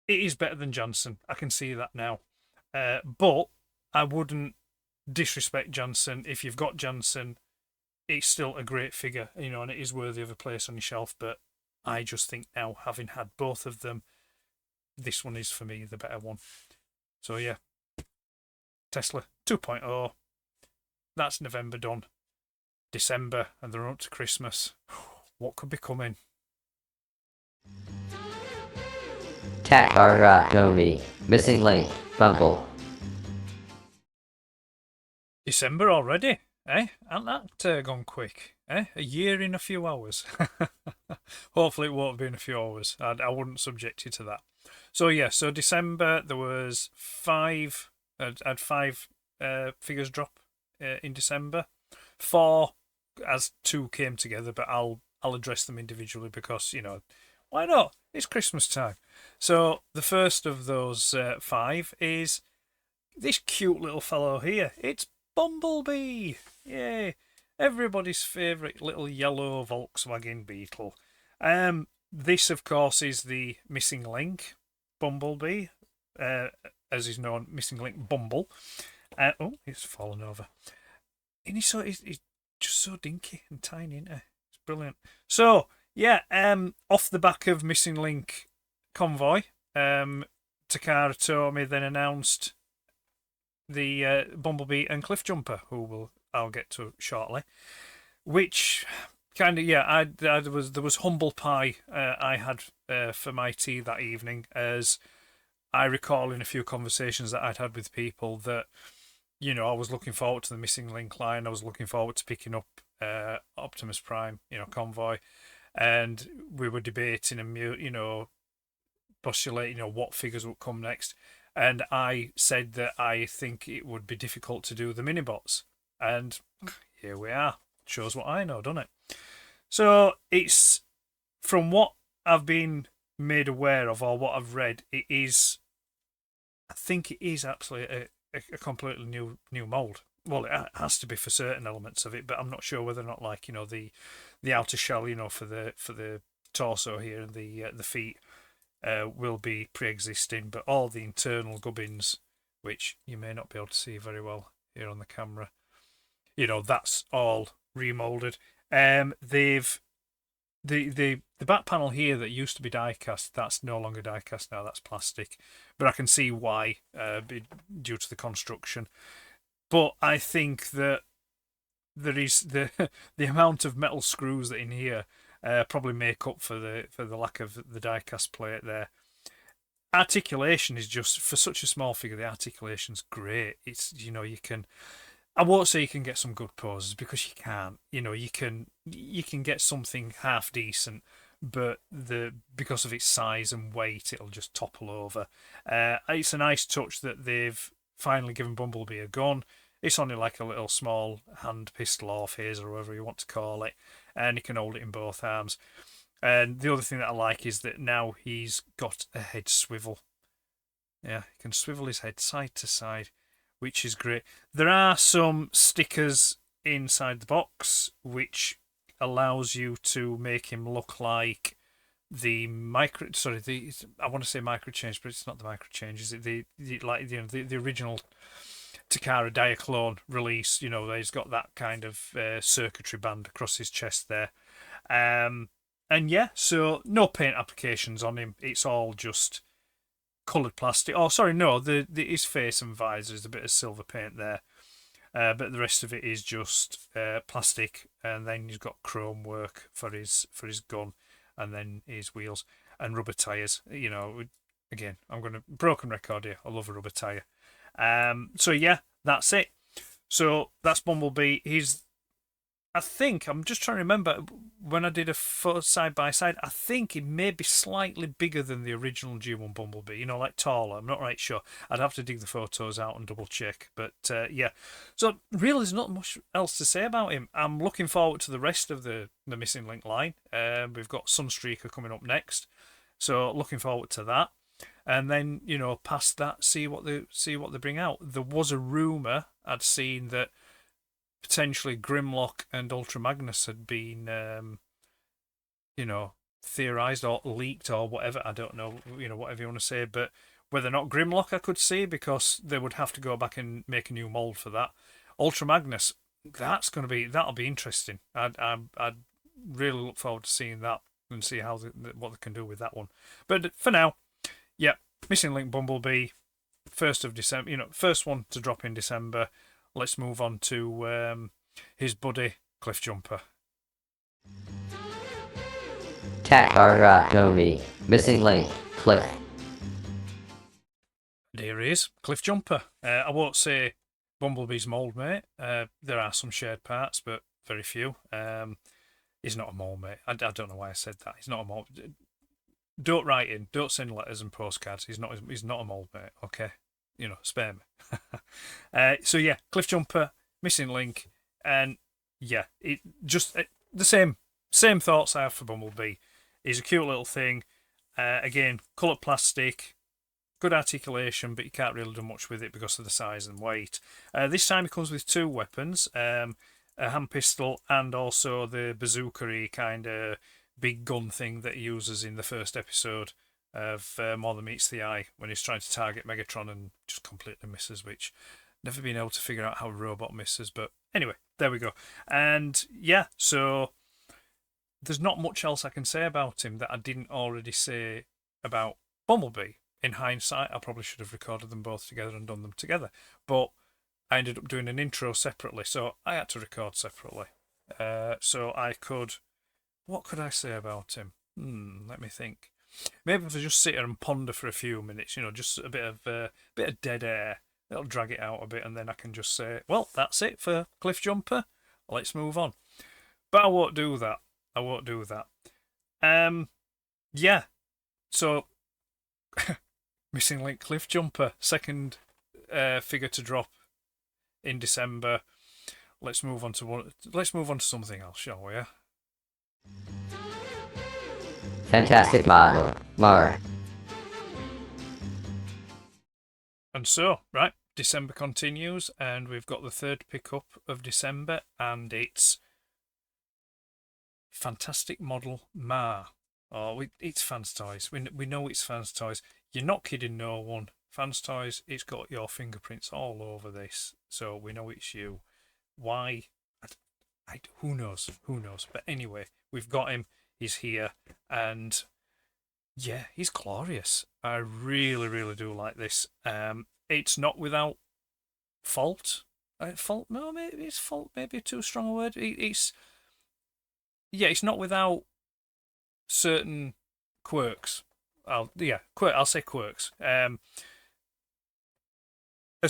It is better than Janssen. I can see that now. But I wouldn't disrespect Janssen. If you've got Janssen, it's still a great figure, and it is worthy of a place on your shelf. But I just think now, having had both of them, this one is for me the better one. So yeah, Tesla 2.0. That's November done. December, and they're up to Christmas. What could be coming? Takara Missing Link, Bumble. December already, eh? Hasn't that gone quick? Eh? A year in a few hours. Hopefully it won't be in a few hours. I wouldn't subject you to that. So yeah, so December there was 5. I had 5 figures drop in December. 4 as 2 came together, but I'll address them individually because, why not? It's Christmas time. So the first of those 5 is this cute little fellow here. It's Bumblebee. Yay. Everybody's favourite little yellow Volkswagen Beetle. This, of course, is the Missing Link Bumblebee, as is known, Missing Link Bumble. It's fallen over. And he's just so dinky and tiny, isn't he? It's brilliant. So, yeah, off the back of Missing Link Convoy, Takara Tomy then announced the Bumblebee and Cliffjumper, who I'll get to shortly. Which kind of, yeah, there was humble pie I had for my tea that evening, as I recall in a few conversations that I'd had with people that, I was looking forward to the Missing Link line. I was looking forward to picking up Optimus Prime, Convoy, and we were debating and postulate, what figures would come next. And I said that I think it would be difficult to do the mini-bots. And here we are. Shows what I know, doesn't it? So it's, from what I've been made aware of or what I've read, I think it is absolutely a completely new mold. Well, it has to be for certain elements of it, but I'm not sure whether or not, like, the outer shell, for the torso here and the feet will be pre-existing, but all the internal gubbins, which you may not be able to see very well here on the camera, that's all remolded. They've the back panel here that used to be die cast, that's no longer die cast now, that's plastic, but I can see why, due to the construction. But I think that there is the amount of metal screws that in here probably make up for the lack of the die cast plate there. Articulation is just, for such a small figure, the articulation's great. It's, you can, I won't say you can get some good poses, because you can't. You can get something half decent, but because of its size and weight, it'll just topple over. It's a nice touch that they've finally given Bumblebee a gun. It's only like a little small hand pistol or phaser, or whatever you want to call it, and he can hold it in both arms. And the other thing that I like is that now he's got a head swivel. Yeah, he can swivel his head side to side, which is great. There are some stickers inside the box which allows you to make him look like the I want to say micro change, but it's not the micro change, is it? The original Takara Diaclone release. He's got that kind of circuitry band across his chest there. And yeah, so no paint applications on him. It's all just coloured plastic. Oh, sorry, no, his face and visor is a bit of silver paint there. But the rest of it is just plastic, and then he's got chrome work for his gun, and then his wheels and rubber tyres. Again, I'm going to broken record here. I love a rubber tyre. So yeah, that's it. So that's Bumblebee. I think, I'm just trying to remember, when I did a photo side by side, I think he may be slightly bigger than the original G1 Bumblebee, like taller. I'm not right sure. I'd have to dig the photos out and double check. But yeah, so really there's not much else to say about him. I'm looking forward to the rest of the Missing Link line. We've got Sunstreaker coming up next, so looking forward to that. And then, past that, see what they bring out. There was a rumour I'd seen that potentially Grimlock and Ultra Magnus had been, theorized or leaked or whatever. I don't know, whatever you want to say. But whether or not Grimlock I could see, because they would have to go back and make a new mold for that. Ultra Magnus, that'll be interesting. I'd really look forward to seeing that and see what they can do with that one. But for now, yeah, Missing Link Bumblebee, 1st of December. First one to drop in December. Let's move on to his buddy, Cliff Jumper. Takara Missing Link, Cliff. And here he is, Cliff Jumper. I won't say Bumblebee's mould mate. There are some shared parts, but very few. He's not a mould mate. I don't know why I said that. He's not a mould. Don't write in. Don't send letters and postcards. He's not a mould mate. Okay, spare me. So yeah, Cliff Jumper, Missing Link, and yeah, it just the same thoughts I have for Bumblebee. He's a cute little thing. Again, coloured plastic, good articulation, but you can't really do much with it because of the size and weight. This time he comes with 2 weapons, a hand pistol and also the bazooka-y kind of big gun thing that he uses in the first episode of More Than Meets the Eye, when he's trying to target Megatron and just completely misses, which never been able to figure out how a robot misses. But anyway, there we go. And yeah, so there's not much else I can say about him that I didn't already say about Bumblebee. In hindsight, I probably should have recorded them both together and done them together, but I ended up doing an intro separately, so I had to record separately. So I could, what could I say about him? Let me think. Maybe if I just sit here and ponder for a few minutes, just a bit of dead air, it'll drag it out a bit, and then I can just say, well, that's it for Cliff Jumper. Let's move on. But I won't do that. Yeah. So Missing Link Cliff Jumper, second figure to drop in December. Let's move on to something else, shall we? Fantastic model. More. And so, right, December continues, and we've got the third pickup of December, and it's Fantastic Model Ma. Oh, it's Fans Toys. We know it's Fans Toys. You're not kidding no one. Fans Toys, it's got your fingerprints all over this, so we know it's you. Why? Who knows? Who knows? But anyway, we've got him. He's here, and yeah, he's glorious. I really, really do like this. It's not without fault. Fault? No, maybe it's fault. Maybe too strong a word. It's it's not without certain quirks. I'll say quirks. As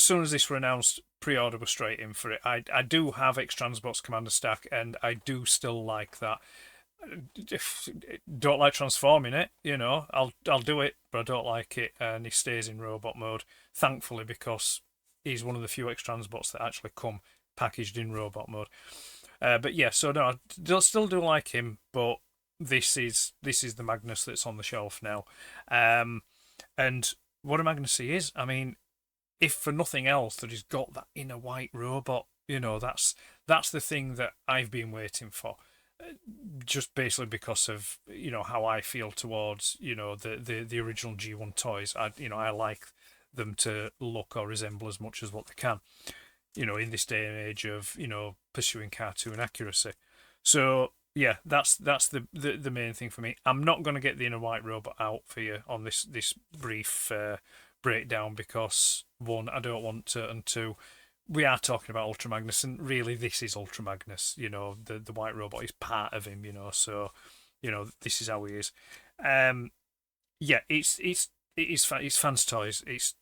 soon as this were announced, pre-order was straight in for it. I do have X-Transbots Commander stack, and I do still like that. Don't like transforming it, I'll do it, but I don't like it, and he stays in robot mode, thankfully, because he's one of the few X-Transbots that actually come packaged in robot mode. But yeah, so no, I still do like him, but this is the Magnus that's on the shelf now. And what a Magnus he is. I mean, if for nothing else, that he's got that inner white robot, that's the thing that I've been waiting for. Just basically because of how I feel towards the original G1 toys. I like them to look or resemble as much as what they can. In this day and age of pursuing cartoon accuracy. So yeah, that's the main thing for me. I'm not going to get the inner white robot out for you on this brief breakdown because one, I don't want to, and two, we are talking about Ultra Magnus, and really this is Ultra Magnus. The white robot is part of him. So this is how he is. Yeah, it's Fans Toys. It's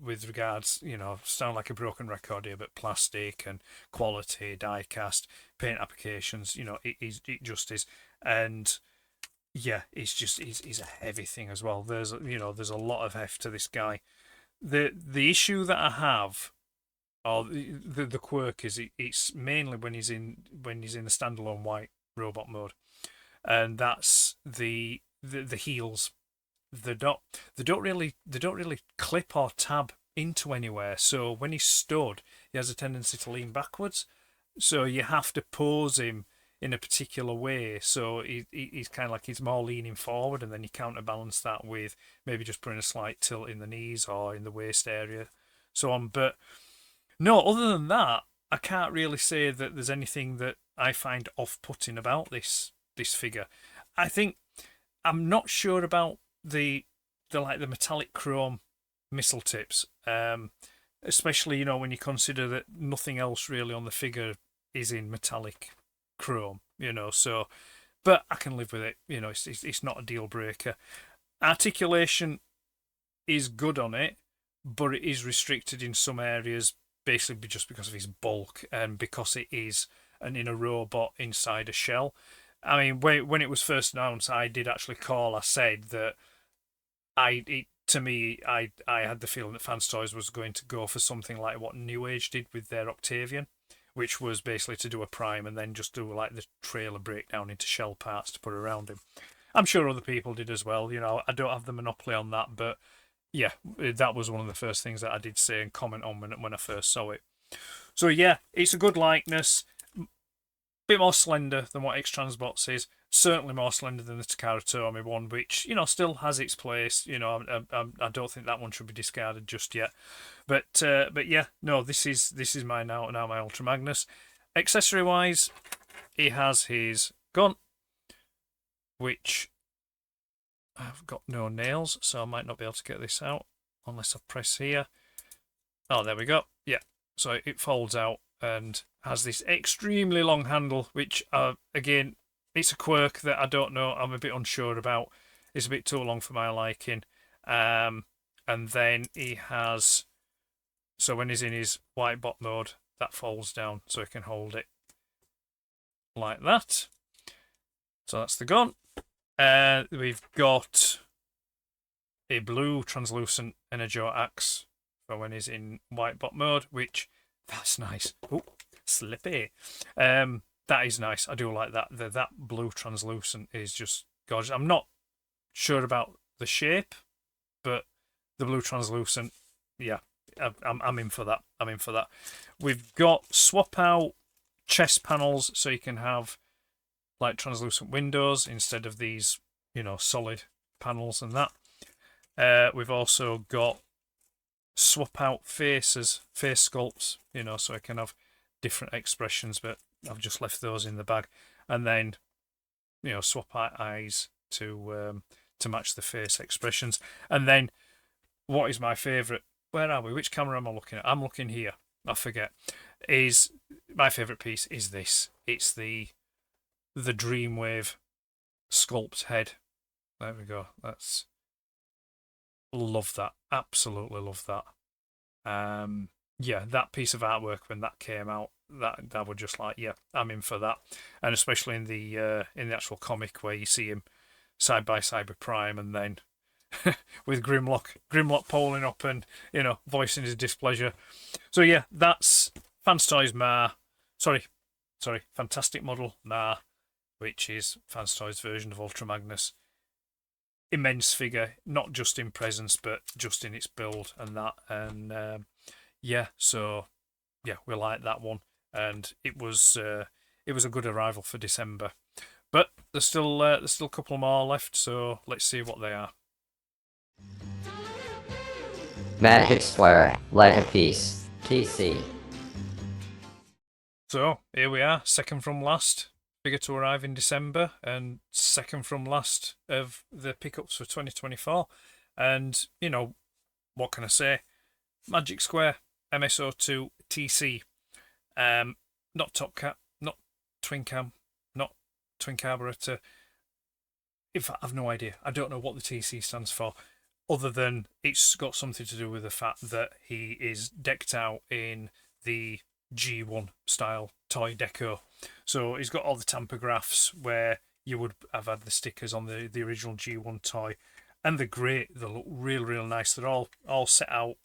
with regards, sound like a broken record here, but plastic and quality, die cast, paint applications, it just is. And yeah, he's a heavy thing as well. There's a lot of heft to this guy. The issue that I have, or the quirk, is it's mainly when he's in the standalone white robot mode, and that's the heels. They don't really clip or tab into anywhere. So when he's stood, he has a tendency to lean backwards. So you have to pose him in a particular way. So he's kind of like he's more leaning forward, and then you counterbalance that with maybe just putting a slight tilt in the knees or in the waist area, so on. But no, other than that, I can't really say that there's anything that I find off-putting about this figure. I think I'm not sure about the metallic chrome missile tips, especially when you consider that nothing else really on the figure is in metallic chrome, so, but I can live with it. It's not a deal breaker. Articulation is good on it, but it is restricted in some areas, basically just because of his bulk and because it is an inner robot inside a shell. I mean, when it was first announced, I did actually I said that to me, I had the feeling that Fans Toys was going to go for something like what New Age did with their Octavian, which was basically to do a prime and then just do like the trailer breakdown into shell parts to put around him. I'm sure other people did as well. I don't have the monopoly on that, but yeah, that was one of the first things that I did say and comment on when I first saw it. So yeah, it's a good likeness. Bit more slender than what X-Transbots is. Certainly more slender than the Takara Tomy one, which still has its place. I don't think that one should be discarded just yet. But yeah, no, this is my now my Ultra Magnus. Accessory wise, he has his gun, which I've got no nails, so I might not be able to get this out unless I press here. Oh, there we go. Yeah, so it folds out and has this extremely long handle, which again, it's a quirk that I don't know, I'm a bit unsure about. It's a bit too long for my liking. And then he has, so when he's in his white bot mode, that folds down so he can hold it like that. So that's the gun. We've got a blue translucent Energo axe for when he's in white bot mode, which that's nice. Oh, slippy. That is nice. I do like that. That blue translucent is just gorgeous. I'm not sure about the shape, but the blue translucent, yeah, I'm in for that. I'm in for that. We've got swap out chest panels so you can have like translucent windows instead of these, solid panels and that. We've also got swap out faces, face sculpts, so I can have different expressions, but I've just left those in the bag. And then, swap out eyes to match the face expressions. And then, what is my favourite? Where are we? Which camera am I looking at? I'm looking here. I forget. Is my favourite piece is this. It's the Dreamwave sculpt head. There we go. That's love that. Absolutely love that. Yeah, that piece of artwork when that came out, that was just like, yeah, I'm in for that. And especially in the actual comic where you see him side by side with Prime, and then with Grimlock polling up and voicing his displeasure. So yeah, that's Fans Toys Ma. Sorry, Fantastic Model Ma, which is Fans Toys' version of Ultra Magnus. Immense figure, not just in presence, but just in its build and that. And yeah, so yeah, we like that one, and it was a good arrival for December. But there's still a couple more left, so let's see what they are. Magic Square, Light of Peace, TC. So here we are, second from last figure to arrive in December, and second from last of the pickups for 2024. And what can I say? Magic Square MSO2 TC, not Top Cat, not Twin Cam, not Twin Carburetor. In fact, I've no idea. I don't know what the TC stands for, other than it's got something to do with the fact that he is decked out in the G1 style toy deco. So he's got all the tampergraphs where you would have had the stickers on the original G1 toy, and they're great. They look real nice. They're all set out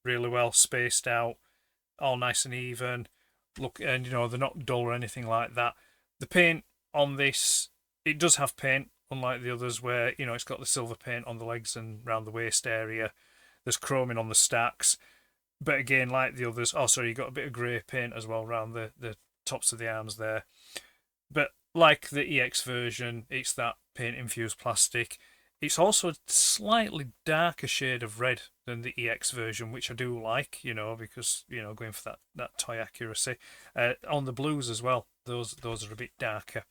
really well, spaced out, all nice and even. Look, and they're not dull or anything like that. The paint on this, it does have paint, unlike the others where it's got the silver paint on the legs and around the waist area. There's chroming on the stacks, but again, like the others, you got a bit of grey paint as well around the tops of the arms there. But like the EX version, it's that paint infused plastic. It's also a slightly darker shade of red than the EX version, which I do like, because going for that toy accuracy. On the blues as well, those are a bit darker.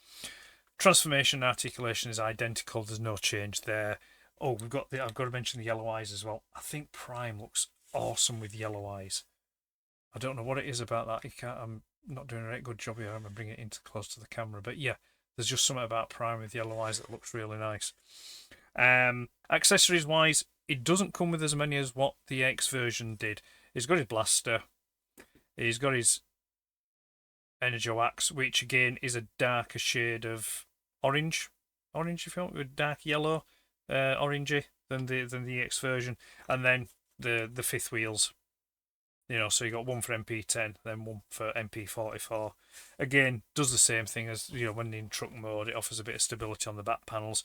Transformation and articulation is identical. There's no change there. Oh, I've got to mention the yellow eyes as well. I think Prime looks awesome with yellow eyes. I don't know what it is about that. I'm not doing a very good job here. I'm gonna bring it into close to the camera, but yeah, there's just something about Prime with yellow eyes that looks really nice. Accessories wise, it doesn't come with as many as what the X version did. He's got his blaster. He's got his Energo axe, which again is a darker shade of orange if you want, with dark yellow, orangey than the EX version, and then the fifth wheels. So you got one for MP10, then one for MP44. Again, does the same thing as when in truck mode. It offers a bit of stability on the back panels.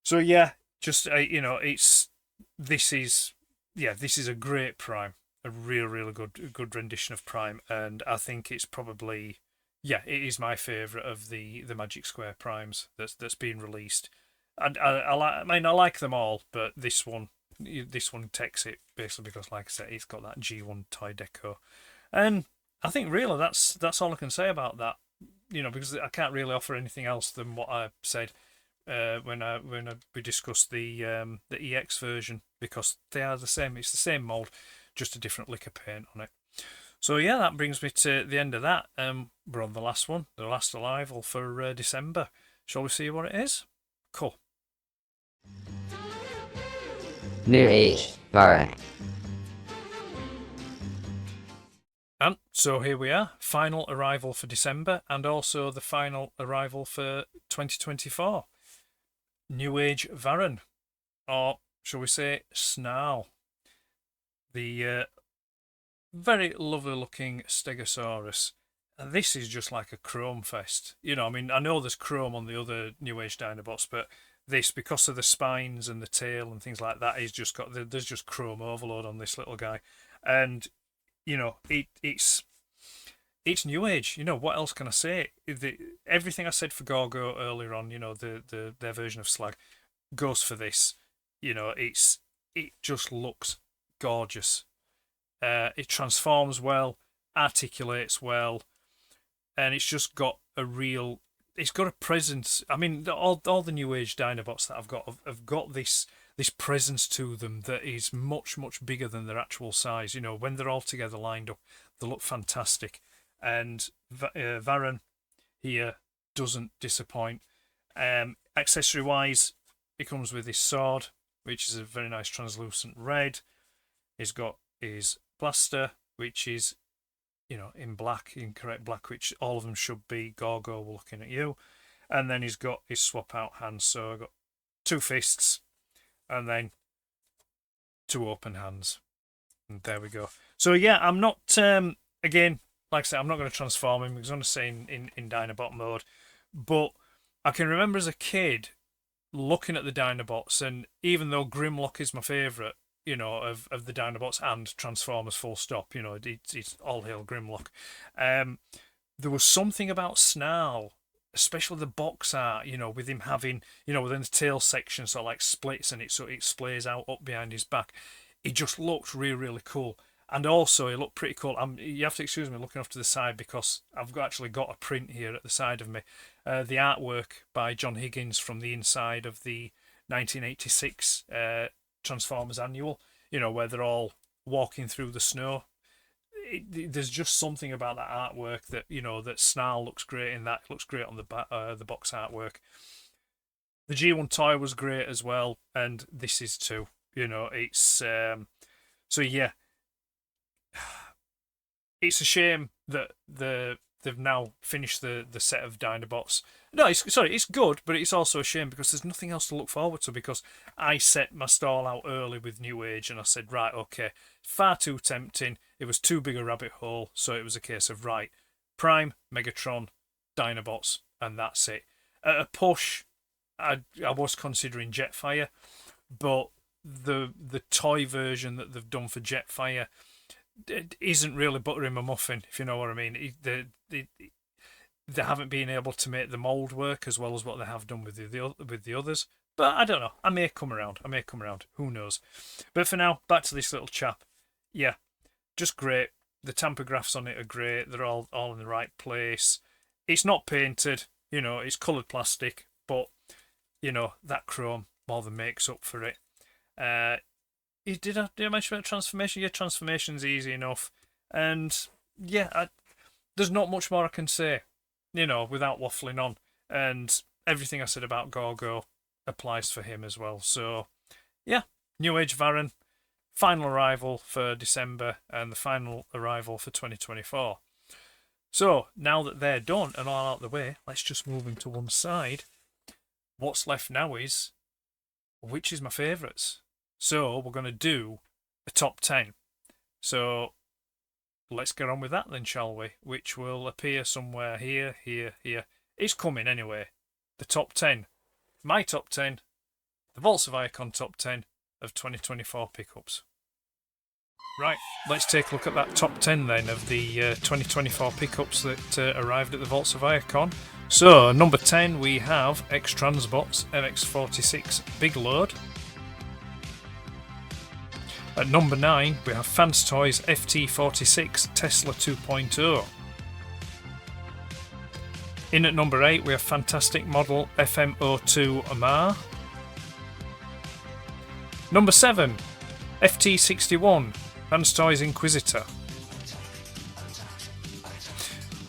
So yeah, just this is a great Prime, a really good rendition of Prime, and I think it's probably it is my favourite of the Magic Square Primes that's been released. And I like them all, but this one takes it basically because, like I said, it's got that G1 toy deco, and I think really that's all I can say about that. Because I can't really offer anything else than what I said when we discussed the EX version, because they are the same. It's the same mold, just a different lick of paint on it. So yeah, that brings me to the end of that. We're on the last one, the last arrival for December. Shall we see what it is? Cool. New Age, Varrock. And so here we are, final arrival for December, and also the final arrival for 2024. New Age Varron, or shall we say, Snarl. The very lovely looking Stegosaurus. And this is just like a chrome fest. You know, I mean, I know there's chrome on the other New Age Dinobots, but this, because of the spines and the tail and things like that, he's just got there's just chrome overload on this little guy, and you know, it's New Age. You know, what else can I say? Everything I said for Gorgo earlier on, you know, their version of Slag, goes for this. You know, it just looks gorgeous. It transforms well, articulates well, and it's just got it's got a presence. I mean, all the New Age Dinobots that I've got have got this presence to them that is much bigger than their actual size. You know, when they're all together lined up, they look fantastic. And Varan here doesn't disappoint. Accessory wise, he comes with his sword, which is a very nice translucent red. He's got his blaster, which is, you know, in black, in correct black, which all of them should be. Gorgo, we're looking at you. And then he's got his swap out hands. So I've got 2 fists and then 2 open hands. And there we go. So yeah, I'm not, again, like I said, I'm not going to transform him because I'm going to say in Dinobot mode. But I can remember as a kid looking at the Dinobots, and even though Grimlock is my favourite, you know, of the Dinobots and Transformers full stop, you know, it's all hail Grimlock. There was something about Snarl, especially the box art, you know, with him having, you know, within the tail section sort of like splits and it splays out up behind his back. It just looked really cool. And also, it looked pretty cool. You have to excuse me looking off to the side because I've actually got a print here at the side of me. The artwork by John Higgins from the inside of the 1986 Transformers Annual, you know, where they're all walking through the snow. There's just something about that artwork that, you know, that Snarl looks great in that. It looks great on the box artwork. The G1 toy was great as well, and this is too. You know, it's so yeah. It's a shame that they've now finished the set of Dinobots. No, it's good, but it's also a shame because there's nothing else to look forward to, because I set my stall out early with New Age and I said, right, okay, far too tempting. It was too big a rabbit hole, so it was a case of, right, Prime, Megatron, Dinobots, and that's it. At a push, I was considering Jetfire, but the toy version that they've done for Jetfire, it isn't really buttering my muffin, if you know what I mean. They haven't been able to make the mould work as well as what they have done with the others. But I don't know. I may come around. Who knows? But for now, back to this little chap. Yeah, just great. The tampographs on it are great. They're all in the right place. It's not painted. You know, it's coloured plastic. But, you know, that chrome more than makes up for it. Did I mention about transformation? Yeah, transformation's easy enough. And, yeah, there's not much more I can say, you know, without waffling on. And everything I said about Gorgo applies for him as well. So, yeah, New Age Varan, final arrival for December and the final arrival for 2024. So, now that they're done and all out the way, let's just move them to one side. What's left now is, which is my favourites? So we're going to do a top 10. So let's get on with that then, shall we? Which will appear somewhere here. It's coming anyway. The top 10. My top 10. The Vaults of Iacon top 10 of 2024 pickups. Right, let's take a look at that top 10 then of the 2024 pickups that arrived at the Vaults of Iacon. So, number 10 we have X-Transbots MX46 Big Load. At number 9, we have Fans Toys FT46 Tesla 2.0. In at number 8, we have Fantastic Model FM02 Amar. Number 7, FT61 Fans Toys Inquisitor.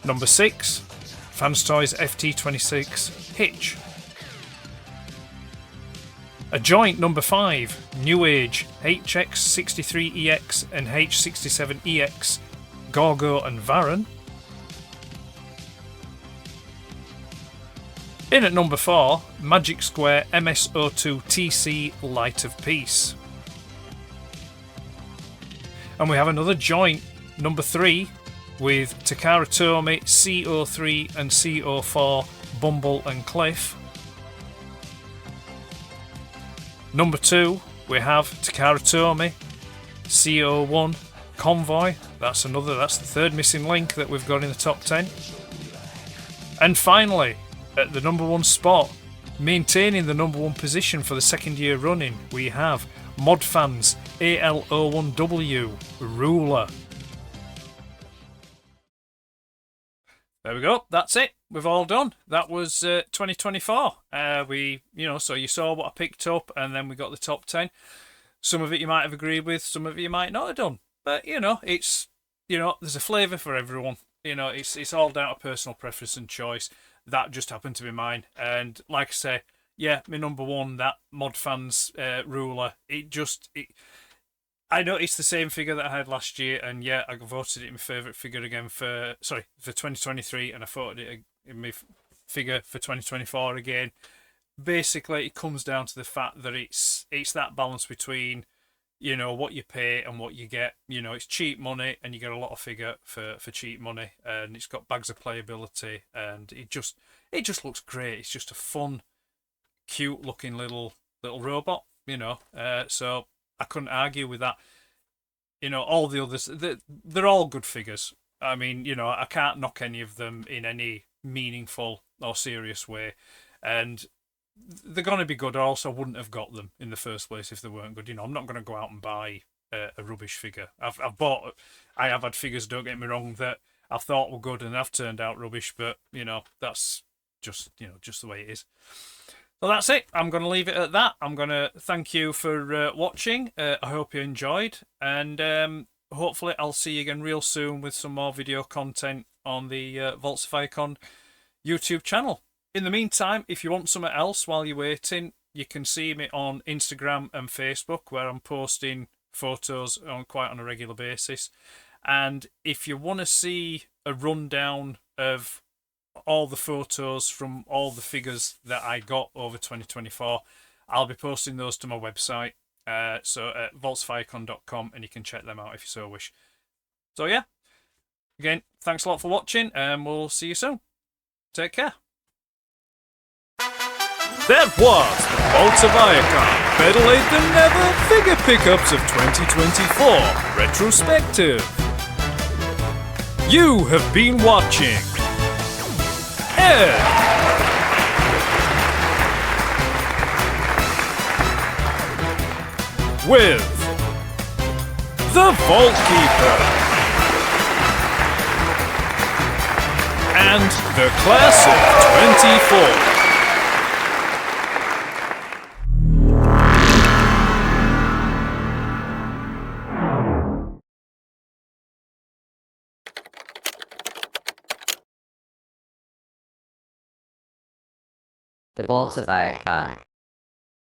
Number 6, Fans Toys FT26 Hitch. A joint number 5, New Age HX63EX and H67EX Gorgo and Varan. In at number 4, Magic Square MS02 TC Light of Peace. And we have another joint, number 3, with Takara Tomy CO3 and CO4 Bumble and Cliff. Number 2, we have Takara Tomy CO1 Convoy. That's the third missing link that we've got in the top 10. And finally, at the number 1 spot, maintaining the number 1 position for the second year running, we have Modfans AL01W Ruler. There we go. That's it. We've all done. That was 2024. So you saw what I picked up, and then we got the top 10. Some of it you might have agreed with, some of it you might not have done. But it's there's a flavour for everyone. It's all down to personal preference and choice. That just happened to be mine. And like I say, yeah, my number 1, that Modfans Ruler. I know it's the same figure that I had last year, and yeah, I voted it my favourite figure again for 2023, and I voted it in my figure for 2024 again. Basically, it comes down to the fact that it's that balance between, what you pay and what you get. It's cheap money, and you get a lot of figure for cheap money, and it's got bags of playability, and it just looks great. It's just a fun, cute looking little robot, so I couldn't argue with that. All the others, they're all good figures. I mean, I can't knock any of them in any meaningful or serious way, and they're going to be good, or else I wouldn't have got them in the first place if they weren't good. I'm not going to go out and buy a rubbish figure. I have had figures, don't get me wrong, that I thought were good and have turned out rubbish, but that's just the way it is. So that's it. I'm going to leave it at that. I'm going to thank you for watching. I hope you enjoyed, and hopefully I'll see you again real soon with some more video content on the Vaults of Iacon YouTube channel. In the meantime, if you want something else while you're waiting, you can see me on Instagram and Facebook, where I'm posting photos quite on a regular basis. And if you want to see a rundown of all the photos from all the figures that I got over 2024, I'll be posting those to my website, so at vaultsofIacon.com, and you can check them out if you so wish. So yeah, again, thanks a lot for watching, and we'll see you soon. Take care. That was the Vaults of Iacon Better Late Than Never Figure Pickups of 2024 Retrospective. You have been watching Ed with the Vault Keeper and the Class of 24. The Vaults of Iacon.